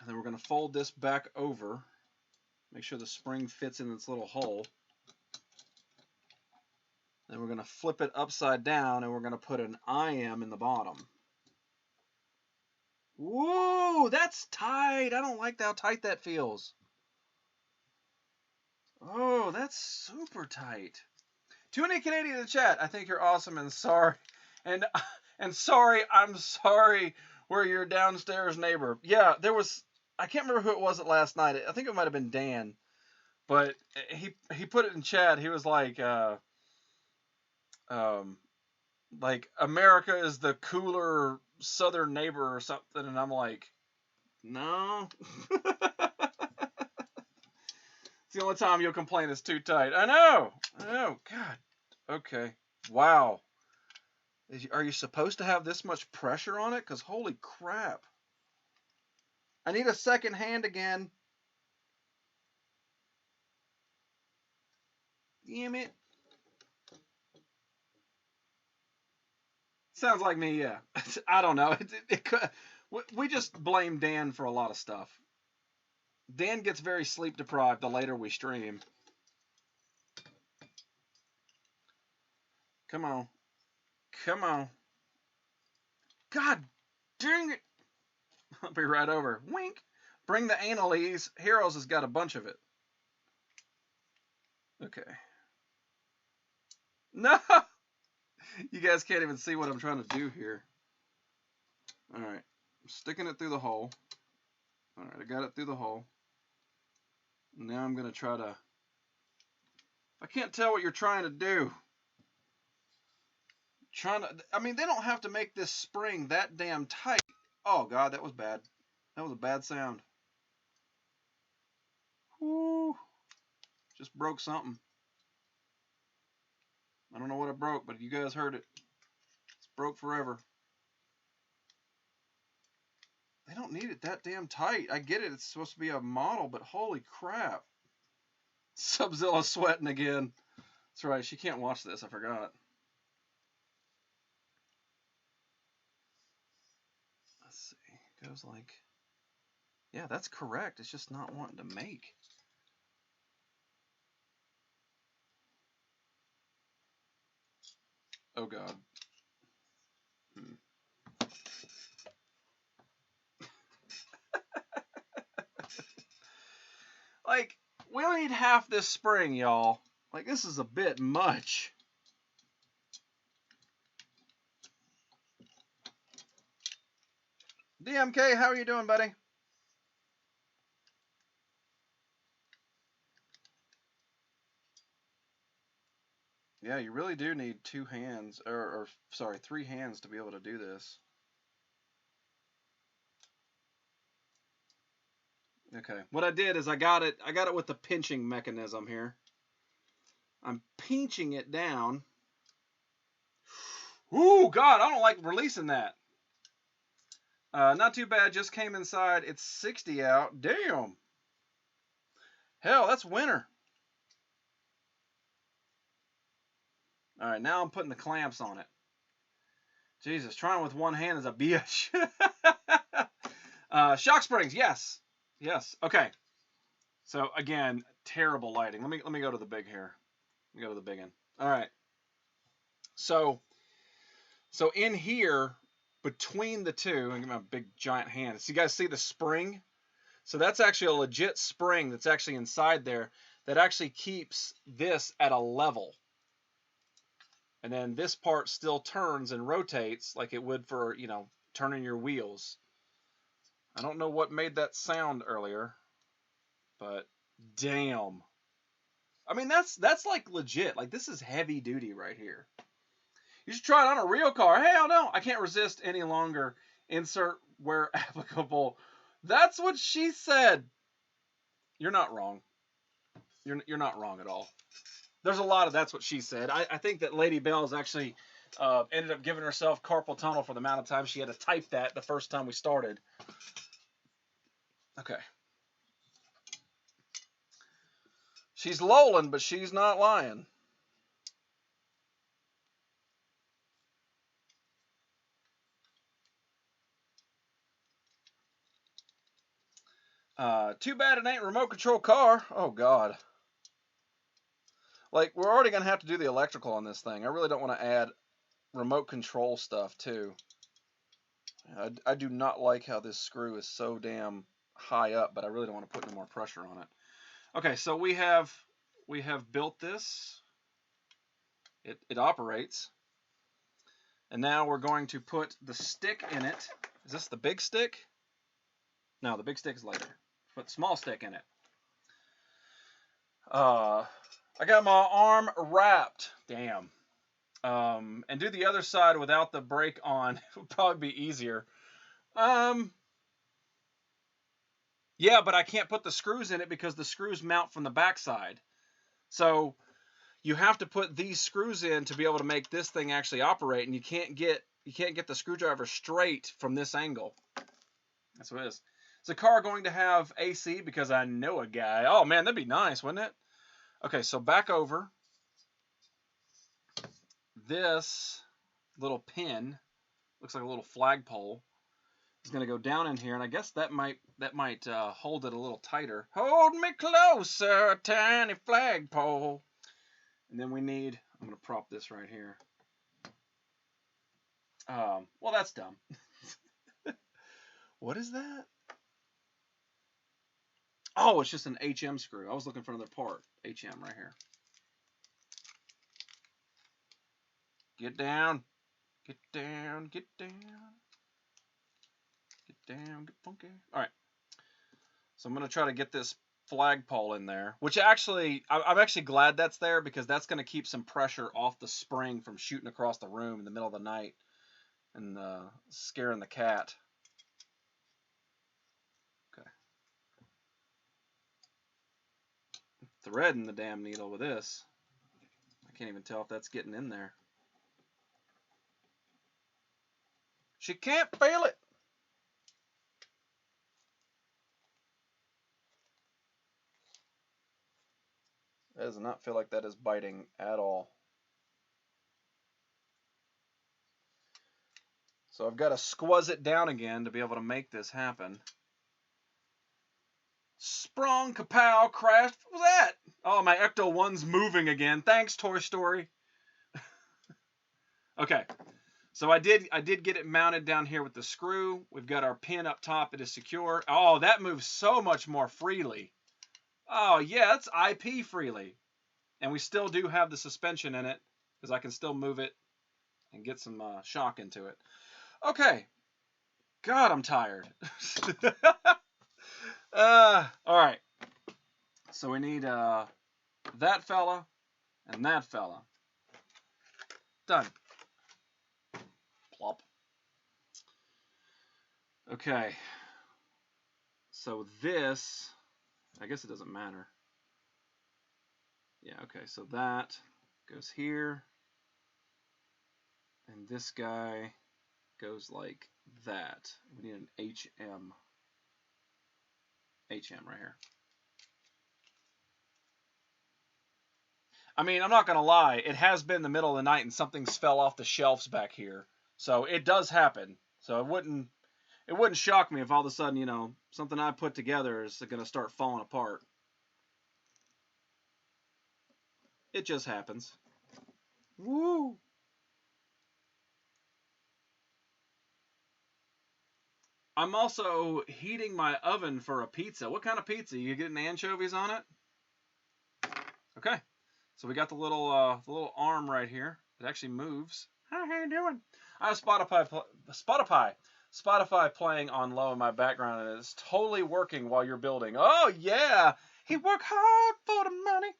And then we're going to fold this back over. Make sure the spring fits in this little hole. Then we're going to flip it upside down and we're going to put an IM in the bottom. Whoa, that's tight. I don't like how tight that feels. Oh, that's super tight. Too many Canadians in the chat. I think you're awesome and sorry. And sorry, I'm sorry we're your downstairs neighbor. Yeah, there was, I can't remember who it was last night. I think it might have been Dan. But he put it in chat. He was like America is the cooler southern neighbor or something, and I'm like, no. It's the only time you'll complain it's too tight. I know. God. Okay. Wow. Are you supposed to have this much pressure on it? Because holy crap. I need a second hand again. Damn it. Sounds like me, yeah. I don't know. We just blame Dan for a lot of stuff. Dan gets very sleep deprived the later we stream. Come on. Come on. God dang it. I'll be right over. Wink. Bring the anal-ease. Heroes has got a bunch of it. Okay. No! You guys can't even see what I'm trying to do here. Alright. I'm sticking it through the hole. Alright, I got it through the hole. Now I'm going to try to... I can't tell what you're trying to do. I mean, they don't have to make this spring that damn tight. Oh, God, that was bad. That was a bad sound. Whoo. Just broke something. I don't know what it broke, but you guys heard it. It's broke forever. They don't need it that damn tight. I get it. It's supposed to be a model, but holy crap. Subzilla sweating again. That's right. She can't watch this. I forgot. Let's see. It goes like... Yeah, that's correct. It's just not wanting to make. Oh, God. Like, we only need half this spring, y'all. Like, this is a bit much. DMK, how are you doing, buddy? Yeah, you really do need 2 hands, or sorry, 3 hands to be able to do this. Okay, what I did is I got it with the pinching mechanism here. I'm pinching it down. Ooh, God, I don't like releasing that. Not too bad, just came inside. It's 60 out. Damn. Hell, that's winter. All right, now I'm putting the clamps on it. Jesus, trying with one hand is a bitch. Shock springs, yes. Yes, okay. So, again, terrible lighting. Let me go to the big here. Let me go to the big one. All right. So in here, between the two, and give me a big giant hand. So you guys see the spring? So that's actually a legit spring that's actually inside there that actually keeps this at a level. And then this part still turns and rotates like it would for, you know, turning your wheels. I don't know what made that sound earlier, but damn. I mean, that's like legit. Like, this is heavy duty right here. You should try it on a real car. Hell no, I can't resist any longer. Insert where applicable. That's what she said. You're not wrong. You're not wrong at all. There's a lot of that's what she said. I think that Lady Bell's actually ended up giving herself carpal tunnel for the amount of time she had to type that the first time we started. Okay. She's lolling, but she's not lying. Too bad it ain't remote control car. Oh, God. Like, we're already going to have to do the electrical on this thing. I really don't want to add remote control stuff, too. I do not like how this screw is so damn high up, but I really don't want to put any more pressure on it. Okay, so we have built this. It operates. And now we're going to put the stick in it. Is this the big stick? No, the big stick is later. Put the small stick in it. I got my arm wrapped. Damn. And do the other side without the brake on. It would probably be easier. Yeah, but I can't put the screws in it because the screws mount from the backside. So you have to put these screws in to be able to make this thing actually operate, and you can't get the screwdriver straight from this angle. That's what it is. Is the car going to have AC? Because I know a guy. Oh man, that'd be nice, wouldn't it? Okay, so back over. This little pin looks like a little flagpole. Is going to go down in here, and I guess that might hold it a little tighter. Hold me closer, tiny flagpole. And then we need, I'm going to prop this right here. Well, that's dumb. What is that? Oh, it's just an HM screw. I was looking for another part. HM right here. Get down. Get down. Get down. Get down. Get funky. All right. So I'm going to try to get this flagpole in there, which actually, I'm actually glad that's there because that's going to keep some pressure off the spring from shooting across the room in the middle of the night and scaring the cat. Okay. Threading the damn needle with this. I can't even tell if that's getting in there. She can't feel it. That does not feel like that is biting at all. So I've got to squuzz it down again to be able to make this happen. Sprung, kapow, crash. What was that? Oh, my Ecto 1's moving again. Thanks, Toy Story. Okay. So I did get it mounted down here with the screw. We've got our pin up top. It is secure. Oh, that moves so much more freely. Oh, yeah, it's IP freely. And we still do have the suspension in it because I can still move it and get some shock into it. Okay. God, I'm tired. All right. So we need that fella and that fella. Done. Plop. Okay. So this, I guess it doesn't matter. Yeah, okay, so that goes here. And this guy goes like that. We need an HM. HM right here. I mean, I'm not going to lie. It has been the middle of the night and something's fell off the shelves back here. So it does happen. So it wouldn't shock me if all of a sudden, you know, something I put together is going to start falling apart. It just happens. Woo! I'm also heating my oven for a pizza. What kind of pizza? You getting anchovies on it? Okay. So we got the little arm right here. It actually moves. How you doing? I have Spotify playing on low in my background, and it's totally working while you're building. Oh yeah, he worked hard for the money.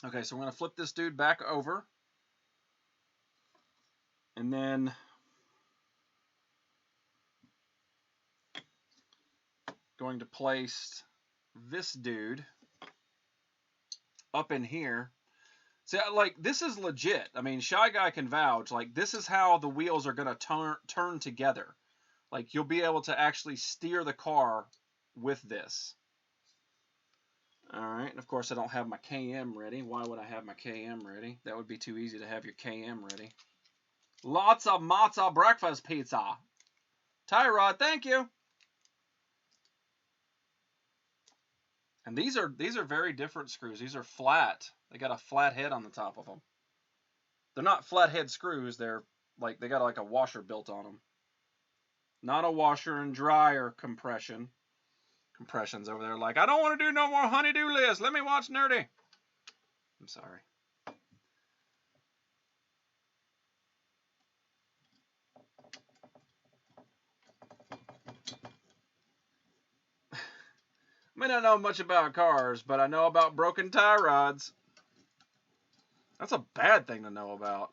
Okay, so we're gonna flip this dude back over, and then going to place this dude up in here. See, like, this is legit. I mean, Shy Guy can vouch. Like, this is how the wheels are going to turn together. Like, you'll be able to actually steer the car with this. All right, and of course, I don't have my KM ready. Why would I have my KM ready? That would be too easy to have your KM ready. Lots of matzo breakfast pizza. Tyrod, thank you. And these are very different screws. These are flat. They got a flat head on the top of them. They're not flat head screws. They're like, they got like a washer built on them. Not a washer and dryer compression. Compression's over there like, I don't want to do no more honey-do list. Let me watch Nerdy. I'm sorry. I may not know much about cars, but I know about broken tie rods. That's a bad thing to know about.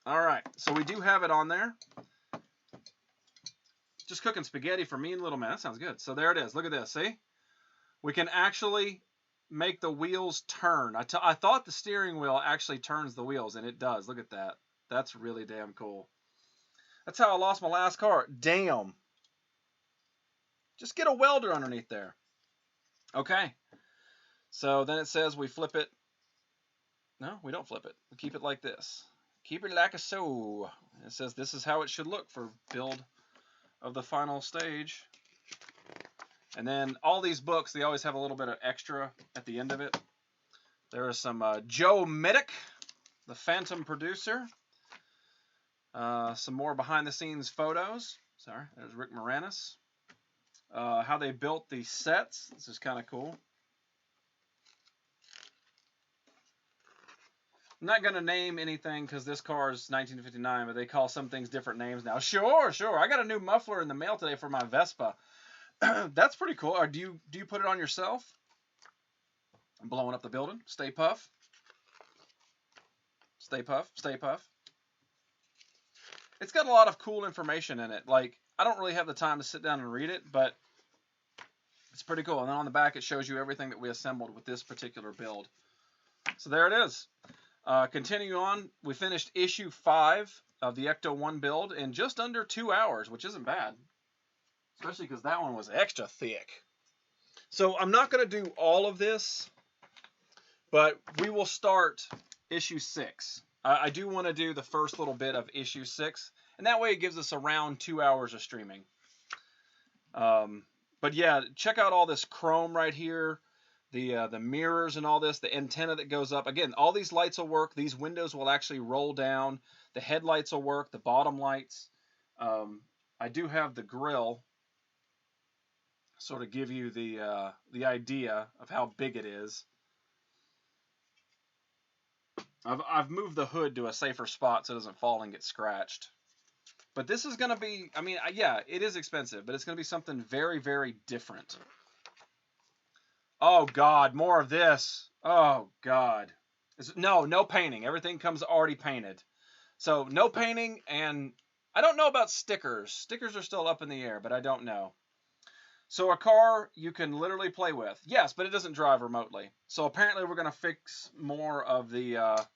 All right, so we do have it on there. Just cooking spaghetti for me and little man. That sounds good. So there it is. Look at this. See? We can actually make the wheels turn. I thought the steering wheel actually turns the wheels, and it does. Look at that. That's really damn cool. That's how I lost my last car. Damn. Just get a welder underneath there. Okay. So then it says we flip it. No, we don't flip it. We keep it like this. Keep it like a so. It says this is how it should look for build of the final stage. And then all these books, they always have a little bit of extra at the end of it. There is some Joe Middick, the Phantom producer. Some more behind the scenes photos. Sorry, there's Rick Moranis. How they built the sets. This is kind of cool. I'm not going to name anything because this car is 1959, but they call some things different names now. Sure. I got a new muffler in the mail today for my Vespa. That's pretty cool. Or do you put it on yourself? I'm blowing up the building. Stay puff. Stay puff. Stay puff. It's got a lot of cool information in it. Like, I don't really have the time to sit down and read it, but it's pretty cool. And then on the back, it shows you everything that we assembled with this particular build. So there it is. Continue on, we finished issue 5 of the Ecto 1 build in just under 2 hours, which isn't bad. Especially because that one was extra thick. So I'm not going to do all of this, but we will start issue 6. I do want to do the first little bit of issue 6, and that way it gives us around 2 hours of streaming. But yeah, check out all this chrome right here. The mirrors and all this, the antenna that goes up. Again, all these lights will work. These windows will actually roll down. The headlights will work, the bottom lights. I do have the grill, sort of give you the idea of how big it is. I've moved the hood to a safer spot so it doesn't fall and get scratched. But this is going to be, I mean, yeah, it is expensive, but it's going to be something very, very different. Oh, God, more of this. Oh, God. No painting. Everything comes already painted. So, no painting, and I don't know about stickers. Stickers are still up in the air, but I don't know. So, a car you can literally play with. Yes, but it doesn't drive remotely. So, apparently, we're going to fix more of the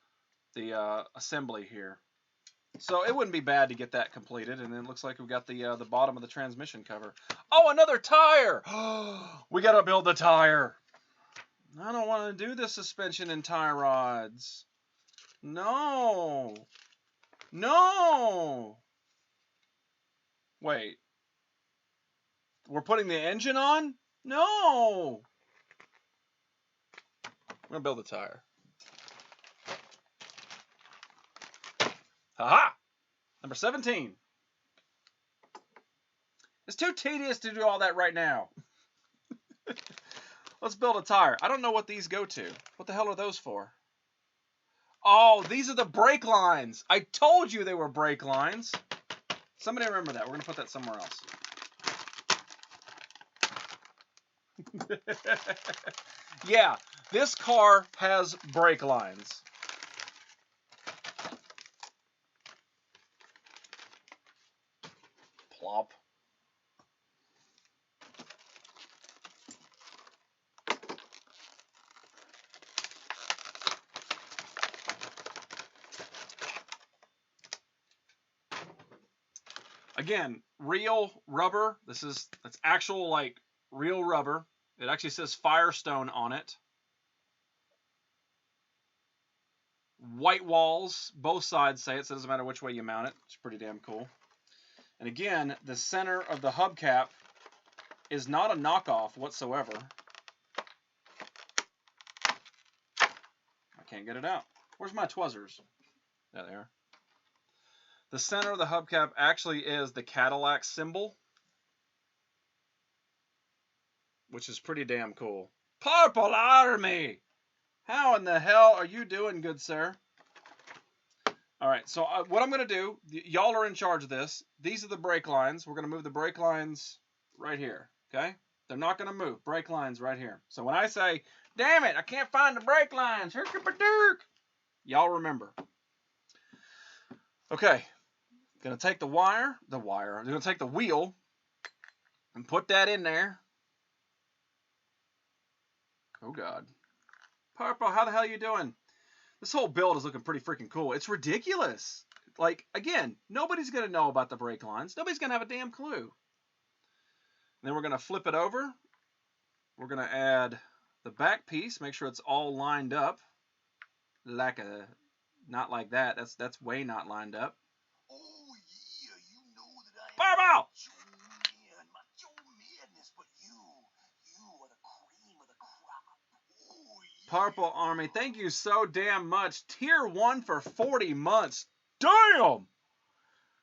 assembly here. So, it wouldn't be bad to get that completed, and then it looks like we've got the bottom of the transmission cover. Oh, another tire! We got to build the tire. I don't want to do the suspension and tie rods. No. Wait. We're putting the engine on? No. We're going to build the tire. Haha! Number 17. It's too tedious to do all that right now. Let's build a tire. I don't know what these go to. What the hell are those for? Oh, these are the brake lines. I told you they were brake lines. Somebody remember that. We're going to put that somewhere else. Yeah, this car has brake lines. Plop. Again, real rubber. That's actual, like, real rubber. It actually says Firestone on it. White walls. Both sides say it, so it doesn't matter which way you mount it. It's pretty damn cool. And again, the center of the hubcap is not a knockoff whatsoever. I can't get it out. Where's my Twizzlers? There they are. The center of the hubcap actually is the Cadillac symbol, which is pretty damn cool. Purple Army! How in the hell are you doing, good sir? All right, so what I'm going to do, y'all are in charge of this. These are the brake lines. We're going to move the brake lines right here, okay? They're not going to move. Brake lines right here. So when I say, damn it, I can't find the brake lines, y'all remember. Okay. Gonna take the wire. I'm gonna take the wheel and put that in there. Oh God. Purple, how the hell are you doing? This whole build is looking pretty freaking cool. It's ridiculous. Like, again, nobody's gonna know about the brake lines. Nobody's gonna have a damn clue. And then we're gonna flip it over. We're gonna add the back piece, make sure it's all lined up. Not like that. That's way not lined up. Purple! Purple Army, thank you so damn much. Tier 1 for 40 months. Damn!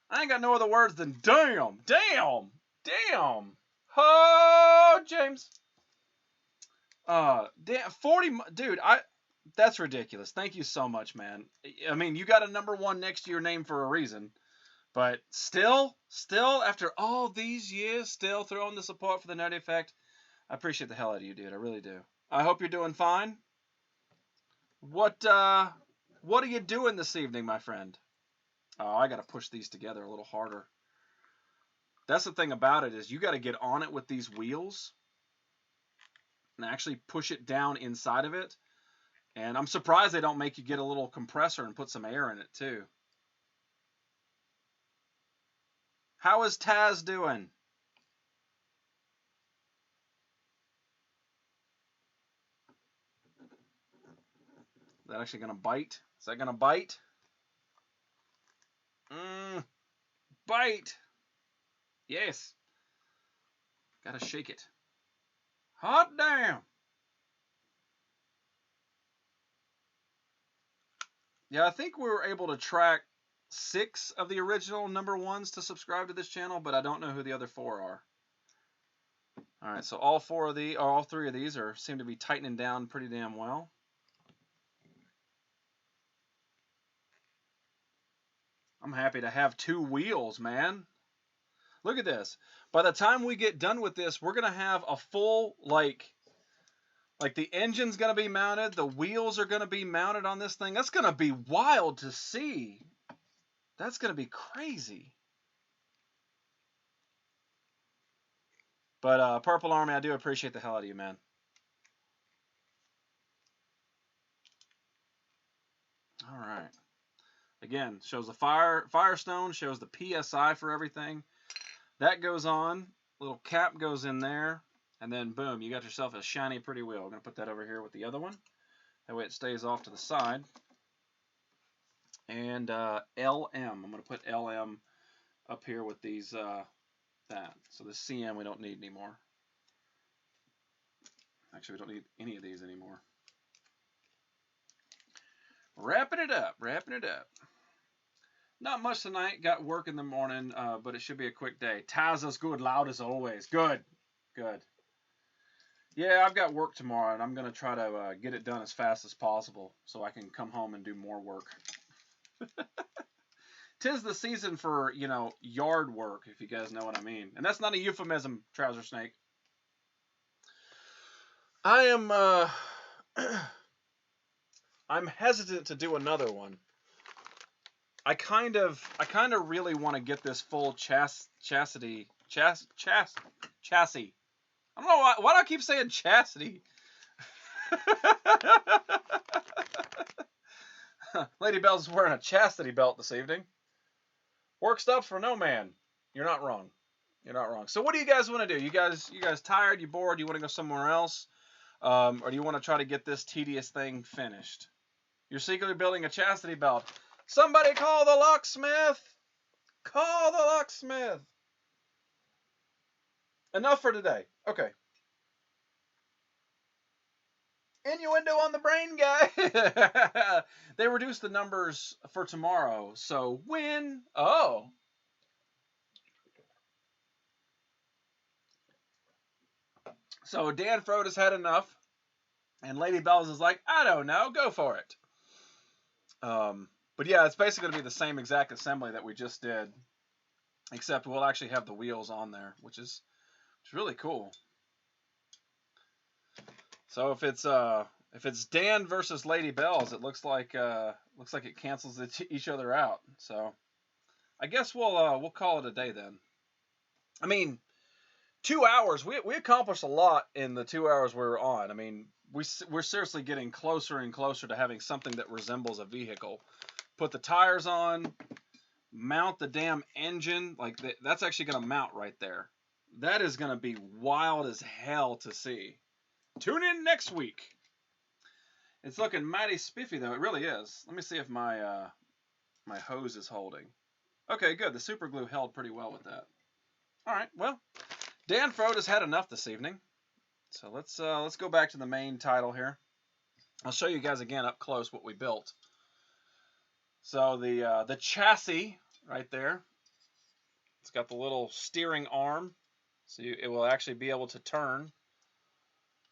I ain't got no other words than damn. Oh, James. Damn, 40, dude, that's ridiculous. Thank you so much, man. I mean, you got a number 1 next to your name for a reason. But still, after all these years, still throwing the support for the Nerdy Effect. I appreciate the hell out of you, dude. I really do. I hope you're doing fine. What are you doing this evening, my friend? Oh, I got to push these together a little harder. That's the thing about it is you got to get on it with these wheels and actually push it down inside of it. And I'm surprised they don't make you get a little compressor and put some air in it too. How is Taz doing? Is that actually going to bite? Is that going to bite? Bite. Yes. Gotta shake it. Hot damn. Yeah, I think we were able to track 6 of the original number 1s to subscribe to this channel, but I don't know who the other 4 are. All right, so all 3 of these seem to be tightening down pretty damn well. I'm happy to have 2 wheels, man. Look at this. By the time we get done with this, we're gonna have a full like the engine's gonna be mounted, the wheels are gonna be mounted on this thing. That's gonna be wild to see. That's gonna be crazy. But Purple Army, I do appreciate the hell out of you, man. All right. Again, shows the Firestone, shows the PSI for everything. That goes on. Little cap goes in there. And then, boom, you got yourself a shiny, pretty wheel. I'm going to put that over here with the other one. That way it stays off to the side. And LM. I'm going to put LM up here with these, that. So the CM we don't need anymore. Actually, we don't need any of these anymore. Wrapping it up. Not much tonight. Got work in the morning, but it should be a quick day. Tazza's good, loud as always. Good. Yeah, I've got work tomorrow, and I'm going to try to get it done as fast as possible so I can come home and do more work. 'Tis the season for, yard work, if you guys know what I mean. And that's not a euphemism, Trouser Snake. I am, I'm hesitant to do another one. I kind of really want to get this full chassis. I don't know why do I keep saying chastity. Lady Bell's wearing a chastity belt this evening. Work stops for no man. You're not wrong. So what do you guys want to do? You guys tired? You bored? You want to go somewhere else? Or do you want to try to get this tedious thing finished? You're secretly building a chastity belt. Somebody call the locksmith! Call the locksmith! Enough for today. Okay. Innuendo on the brain, guy. They reduced the numbers for tomorrow. So when? Oh. So Dan Frode has had enough. And Lady Bells is like, I don't know. Go for it. But yeah, it's basically going to be the same exact assembly that we just did. Except we'll actually have the wheels on there, which is really cool. So if it's Dan versus Lady Bells, it looks like it cancels each other out. So I guess we'll call it a day then. I mean, 2 hours. We accomplished a lot in the 2 hours we were on. I mean, we're seriously getting closer and closer to having something that resembles a vehicle. Put the tires on, mount the damn engine. Like that's actually going to mount right there. That is going to be wild as hell to see. Tune in next week. It's looking mighty spiffy though. It really is. Let me see if my my hose is holding. Okay, good. The super glue held pretty well with that. All right. Well, Dan Frode has had enough this evening. So let's go back to the main title here. I'll show you guys again up close what we built. So the chassis right there It's got the little steering arm, so it will actually be able to turn.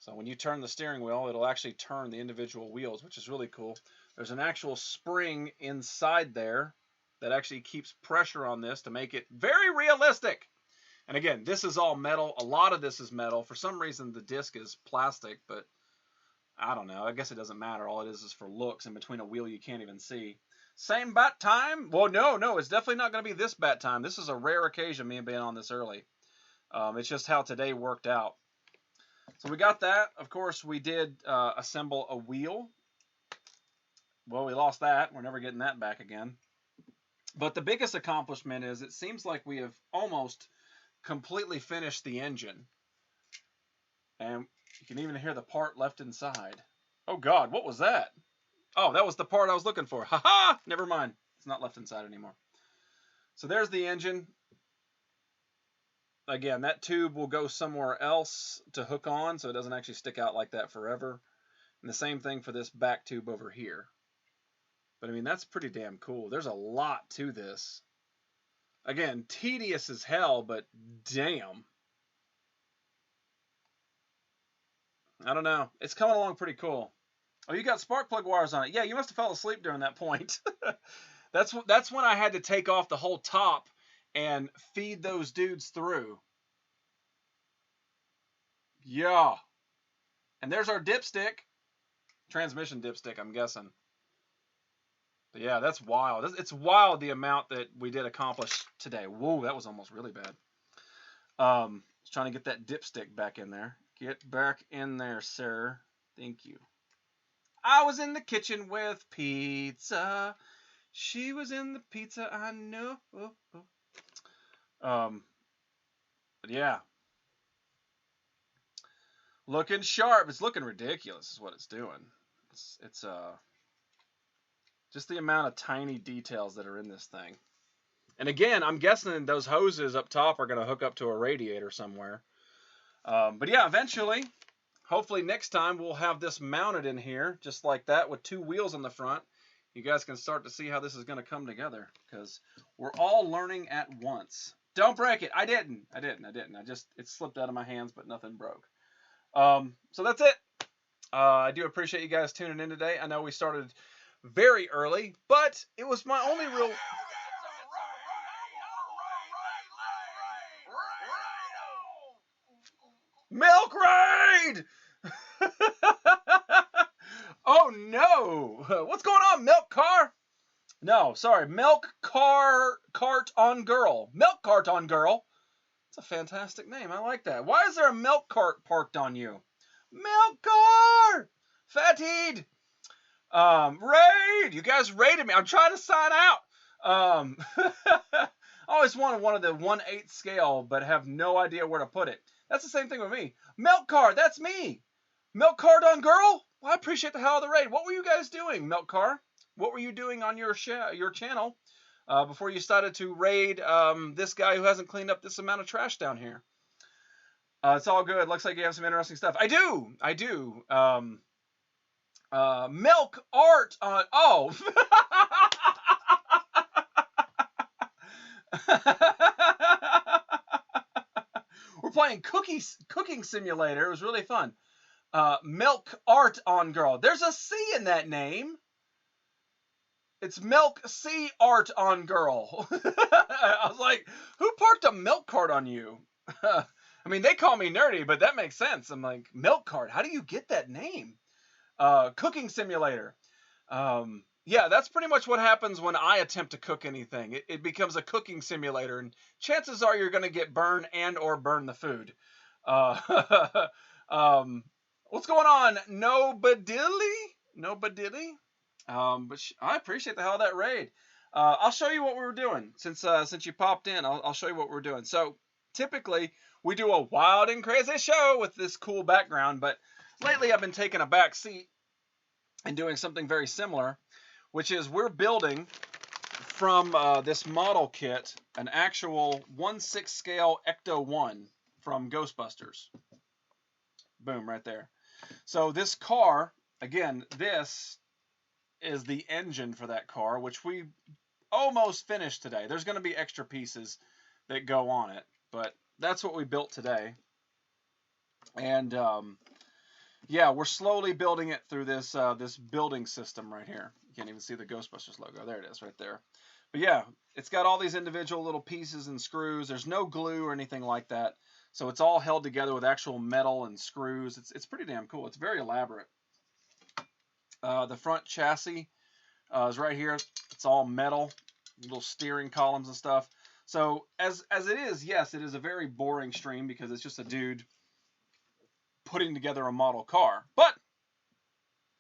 So when you turn the steering wheel, it'll actually turn the individual wheels, which is really cool. There's an actual spring inside there that actually keeps pressure on this to make it very realistic. And again, this is all metal. A lot of this is metal. For some reason, the disc is plastic, but I don't know. I guess it doesn't matter. All it is for looks. In between a wheel you can't even see. Same bat time? Well, no. It's definitely not going to be this bat time. This is a rare occasion, me being on this early. It's just how today worked out. So we got that. Of course, we did assemble a wheel. Well, we lost that. We're never getting that back again. But the biggest accomplishment is it seems like we have almost completely finished the engine. And you can even hear the part left inside. Oh, God, what was that? Oh, that was the part I was looking for. Ha-ha! Never mind. It's not left inside anymore. So there's the engine. Again, that tube will go somewhere else to hook on, so it doesn't actually stick out like that forever. And the same thing for this back tube over here. But, I mean, that's pretty damn cool. There's a lot to this. Again, tedious as hell, but damn. I don't know. It's coming along pretty cool. Oh, you got spark plug wires on it. Yeah, you must have fell asleep during that point. That's when I had to take off the whole top and feed those dudes through. Yeah. And there's our dipstick. Transmission dipstick, I'm guessing. But yeah, that's wild. It's wild the amount that we did accomplish today. Whoa, that was almost really bad. I was trying to get that dipstick back in there. Get back in there, sir. Thank you. I was in the kitchen with pizza. She was in the pizza, I know. But yeah. Looking sharp. It's looking ridiculous is what it's doing. It's just the amount of tiny details that are in this thing. And again, I'm guessing those hoses up top are going to hook up to a radiator somewhere. But yeah, eventually, hopefully next time we'll have this mounted in here just like that with two wheels on the front. You guys can start to see how this is going to come together because we're all learning at once. Don't break it. I didn't. It slipped out of my hands, but nothing broke. So that's it. I do appreciate you guys tuning in today. I know we started very early, but it was my only real... Milk Raid! Oh no! What's going on, Milk Car? No, sorry, Milk Cart on Girl. Milk Cart on Girl. That's a fantastic name. I like that. Why is there a milk cart parked on you? Milk car! Fattied! Raid! You guys raided me. I'm trying to sign out. I always wanted one of the 1/8 scale, but have no idea where to put it. That's the same thing with me. Milk Car, that's me. Milk Cart on Girl? Well, I appreciate the hell of the raid. What were you guys doing, Milk Car? What were you doing on your channel before you started to raid this guy who hasn't cleaned up this amount of trash down here? It's all good. Looks like you have some interesting stuff. I do. Milk Art on... Oh! We're playing Cooking Simulator. It was really fun. Milk Art on Girl. There's a C in that name. It's Milk C Art on Girl. I was like, who parked a milk cart on you? I mean, they call me nerdy, but that makes sense. I'm like, milk cart. How do you get that name? Cooking Simulator. Yeah, that's pretty much what happens when I attempt to cook anything. It becomes a cooking simulator, and chances are you're going to get burned and or burn the food. What's going on? No Badilly? But I appreciate the hell of that raid. I'll show you what we were doing since you popped in. I'll show you what we're doing. So typically we do a wild and crazy show with this cool background, but lately I've been taking a back seat and doing something very similar, which is we're building from this model kit an actual 1/6 scale Ecto 1 from Ghostbusters. Boom, right there. So this car, again, this is the engine for that car, which we almost finished today. There's going to be extra pieces that go on it. But that's what we built today. And yeah, we're slowly building it through this this building system right here. You can't even see the Ghostbusters logo. There it is, right there. But yeah, it's got all these individual little pieces and screws. There's no glue or anything like that, so it's all held together with actual metal and screws. It's pretty damn cool. It's very elaborate. The front chassis is right here. It's all metal, little steering columns and stuff. So as it is, yes, it is a very boring stream because it's just a dude putting together a model car. But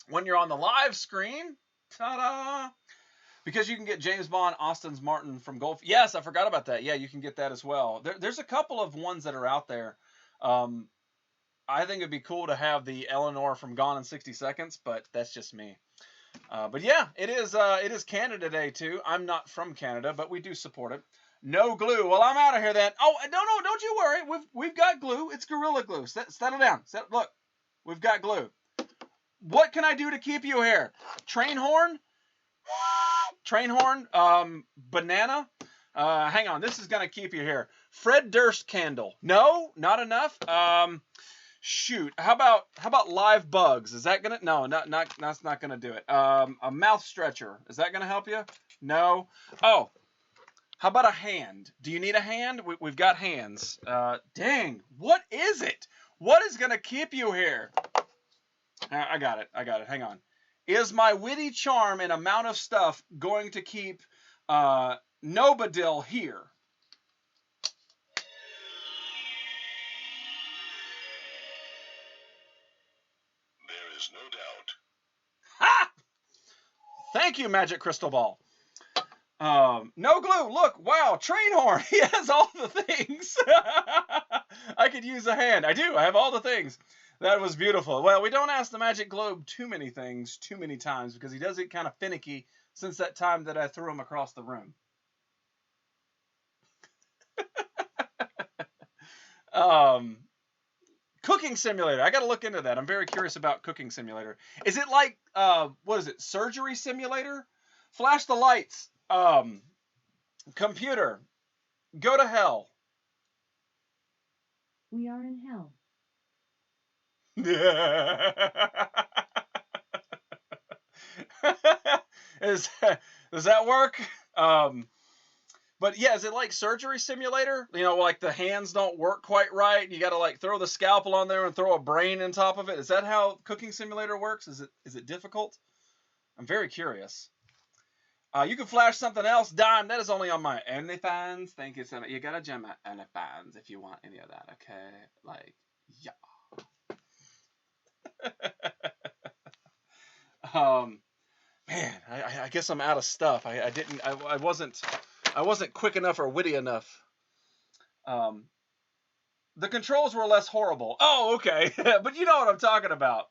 when you're on the live screen, ta-da! Because you can get James Bond, Austin Martin from Golf. Yes, I forgot about that. Yeah, you can get that as well. There's a couple of ones that are out there. I think it'd be cool to have the Eleanor from Gone in 60 Seconds, but that's just me. But yeah, it is Canada Day too. I'm not from Canada, but we do support it. No glue. Well, I'm out of here then. Oh, no, don't you worry. We've got glue. It's Gorilla Glue. Settle down. Look, we've got glue. What can I do to keep you here? Train horn? Train horn? Banana? Hang on. This is going to keep you here. Fred Durst candle. No, not enough. Shoot. How about live bugs? Is that gonna? No, that's not gonna do it. A mouth stretcher. Is that gonna help you? No. Oh. How about a hand? Do you need a hand? We've got hands. Dang. What is it? What is gonna keep you here? I got it. Hang on. Is my witty charm and amount of stuff going to keep Nobodil here? There is no doubt. Ha! Thank you, Magic Crystal Ball. No glue. Look, wow, train horn. He has all the things. I could use a hand. I do. I have all the things. That was beautiful. Well, we don't ask the Magic Globe too many things too many times because he does get kind of finicky since that time that I threw him across the room. Cooking Simulator. I got to look into that. I'm very curious about Cooking Simulator. Is it like, what is it, Surgery Simulator? Flash the lights. Computer, go to hell. We are in hell. Does that work? But yeah, is it like Surgery Simulator? You know, like the hands don't work quite right. You got to like throw the scalpel on there and throw a brain on top of it. Is that how Cooking Simulator works? Is it difficult? I'm very curious. You can flash something else, Dime. That is only on my OnlyFans. Thank you so much. You gotta join my OnlyFans if you want any of that, okay? Like, yeah. Man, I guess I'm out of stuff. I wasn't quick enough or witty enough. The controls were less horrible. Oh, okay. But you know what I'm talking about.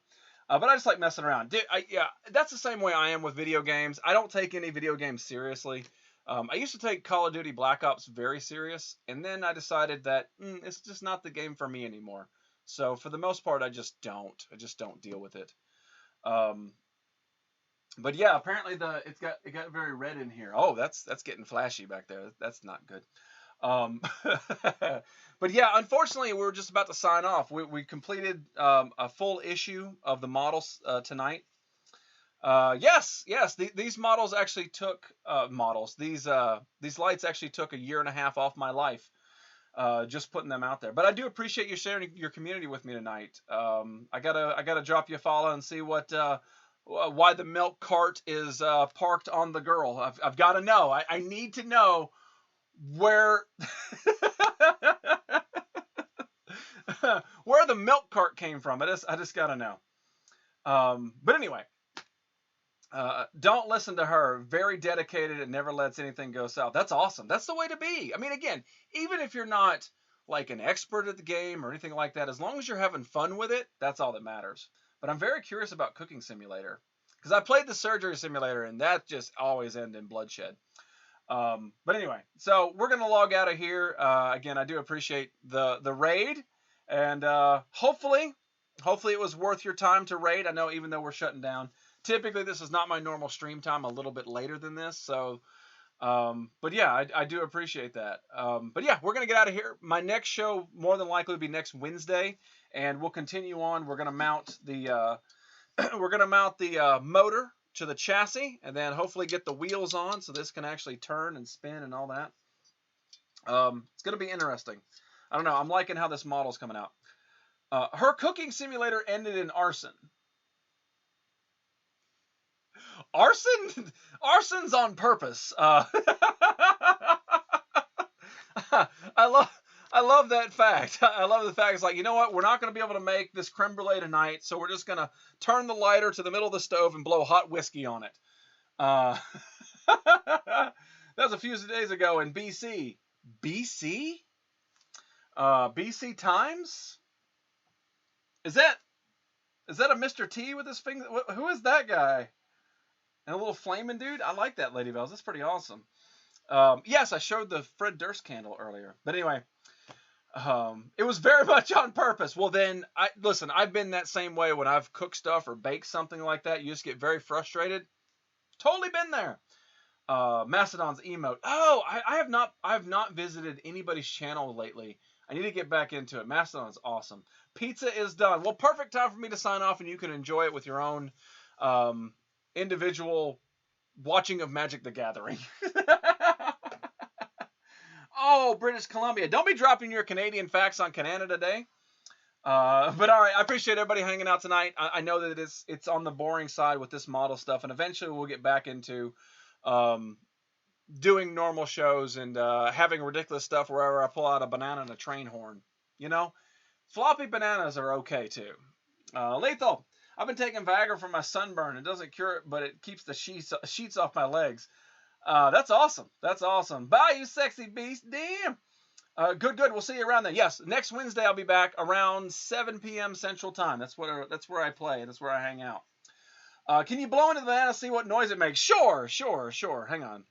But I just like messing around. Dude, yeah, that's the same way I am with video games. I don't take any video games seriously. I used to take Call of Duty Black Ops very serious, and then I decided that it's just not the game for me anymore. So for the most part, I just don't deal with it. But yeah, apparently it got very red in here. Oh, that's getting flashy back there. That's not good. But yeah, unfortunately, we were just about to sign off. We completed a full issue of the models tonight. Yes, these models actually took these lights actually took 1.5 years off my life. Just putting them out there. But I do appreciate you sharing your community with me tonight. I gotta drop you a follow and see why the milk cart is parked on the girl. I've got to know. I need to know where where the milk cart came from. I just got to know. But anyway, don't listen to her. Very dedicated and never lets anything go south. That's awesome. That's the way to be. I mean, again, even if you're not like an expert at the game or anything like that, as long as you're having fun with it, that's all that matters. But I'm very curious about Cooking Simulator because I played the Surgery Simulator and that just always ended in bloodshed. But anyway, so we're gonna log out of here. Again, I do appreciate the raid, and hopefully it was worth your time to raid. I know even though we're shutting down, typically this is not my normal stream time. A little bit later than this, so But yeah, I do appreciate that. But yeah, we're gonna get out of here. My next show more than likely will be next Wednesday, and we'll continue on. We're gonna mount the motor to the chassis, and then hopefully get the wheels on so this can actually turn and spin and all that. It's gonna be interesting. I don't know. I'm liking how this model's coming out. Her cooking simulator ended in arson. Arson's on purpose. I love that fact. I love the fact it's like, you know what? We're not going to be able to make this creme brulee tonight, so we're just going to turn the lighter to the middle of the stove and blow hot whiskey on it. That was a few days ago in BC. BC? BC Times? Is that a Mr. T with his finger? Who is that guy? And a little flaming dude? I like that, Lady Bells. That's pretty awesome. Yes, I showed the Fred Durst candle earlier. But anyway, it was very much on purpose. Well, then, listen, I've been that same way when I've cooked stuff or baked something like that. You just get very frustrated. Totally been there. Mastodon's emote. Oh, I have not visited anybody's channel lately. I need to get back into it. Mastodon's awesome. Pizza is done. Well, perfect time for me to sign off, and you can enjoy it with your own individual watching of Magic the Gathering. Oh, British Columbia. Don't be dropping your Canadian facts on Canada Day. But all right, I appreciate everybody hanging out tonight. I know that it's on the boring side with this model stuff, and eventually we'll get back into doing normal shows and having ridiculous stuff wherever I pull out a banana and a train horn. You know, floppy bananas are okay too. Lethal. I've been taking Viagra for my sunburn. It doesn't cure it, but it keeps the sheets off my legs. That's awesome. That's awesome. Bye, you sexy beast. Damn. Good. We'll see you around then. Yes, next Wednesday I'll be back around 7 p.m. Central Time. That's where I play. That's where I hang out. Can you blow into the banana, see what noise it makes? Sure. Hang on.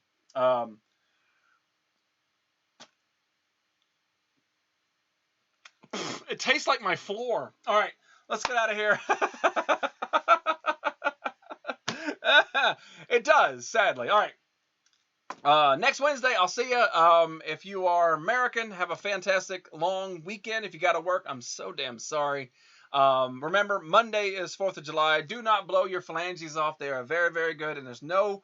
It tastes like my floor. All right, let's get out of here. It does, sadly. All right. Next Wednesday, I'll see you. If you are American, have a fantastic long weekend. If you got to work, I'm so damn sorry. Remember, Monday is 4th of July. Do not blow your phalanges off. They are very, very good, and there's no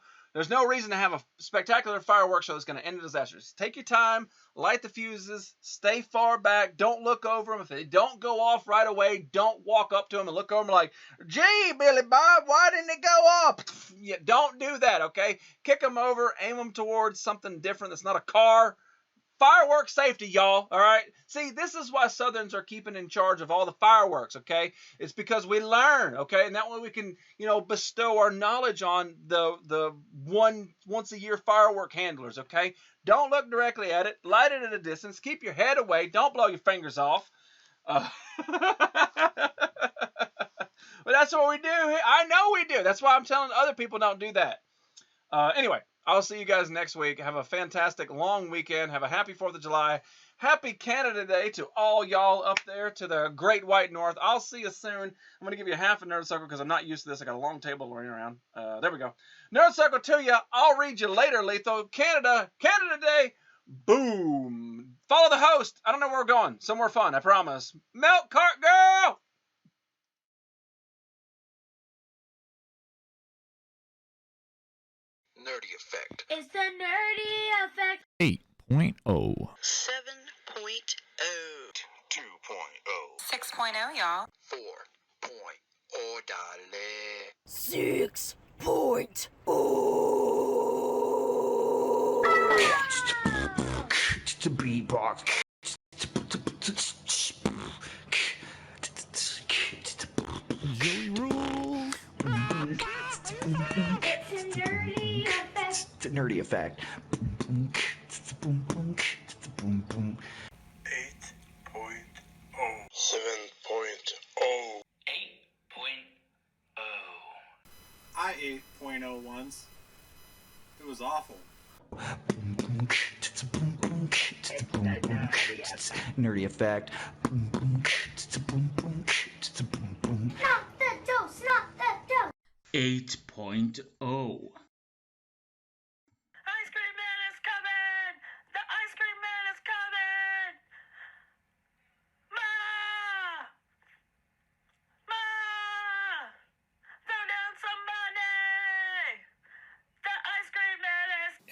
reason to have a spectacular fireworks show that's going to end in disaster. Just take your time, light the fuses, stay far back, don't look over them. If they don't go off right away, don't walk up to them and look over them like, gee, Billy Bob, why didn't it go off? Yeah, don't do that, okay? Kick them over, aim them towards something different that's not a car. Fireworks safety, y'all, all right? See, this is why Southerns are keeping in charge of all the fireworks, okay? It's because we learn, okay? And that way we can, bestow our knowledge on the once-a-year firework handlers, okay? Don't look directly at it. Light it at a distance. Keep your head away. Don't blow your fingers off. But that's what we do. I know we do. That's why I'm telling other people don't do that. Anyway. I'll see you guys next week. Have a fantastic long weekend. Have a happy 4th of July. Happy Canada Day to all y'all up there to the Great White North. I'll see you soon. I'm going to give you half a Nerd Circle because I'm not used to this. I got a long table running around. There we go. Nerd Circle to you. I'll read you later, Lethal. Canada Day. Boom. Follow the host. I don't know where we're going. Somewhere fun, I promise. Milk Cart Girl. Nerdy Effect. It's the Nerdy Effect. 8.0. 7.0. 2.0. 6.0, y'all. 4.0, darling. 6.0. To beatbox. Joey rules. It's a Nerdy Effect. It's a nerdy effect. 8.0. 7.0. 8.0. I ate .0 once. It was awful. Nerdy effect. Not the dose, not the dose. 8.0. Ice cream man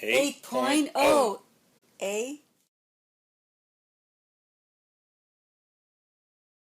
8.0.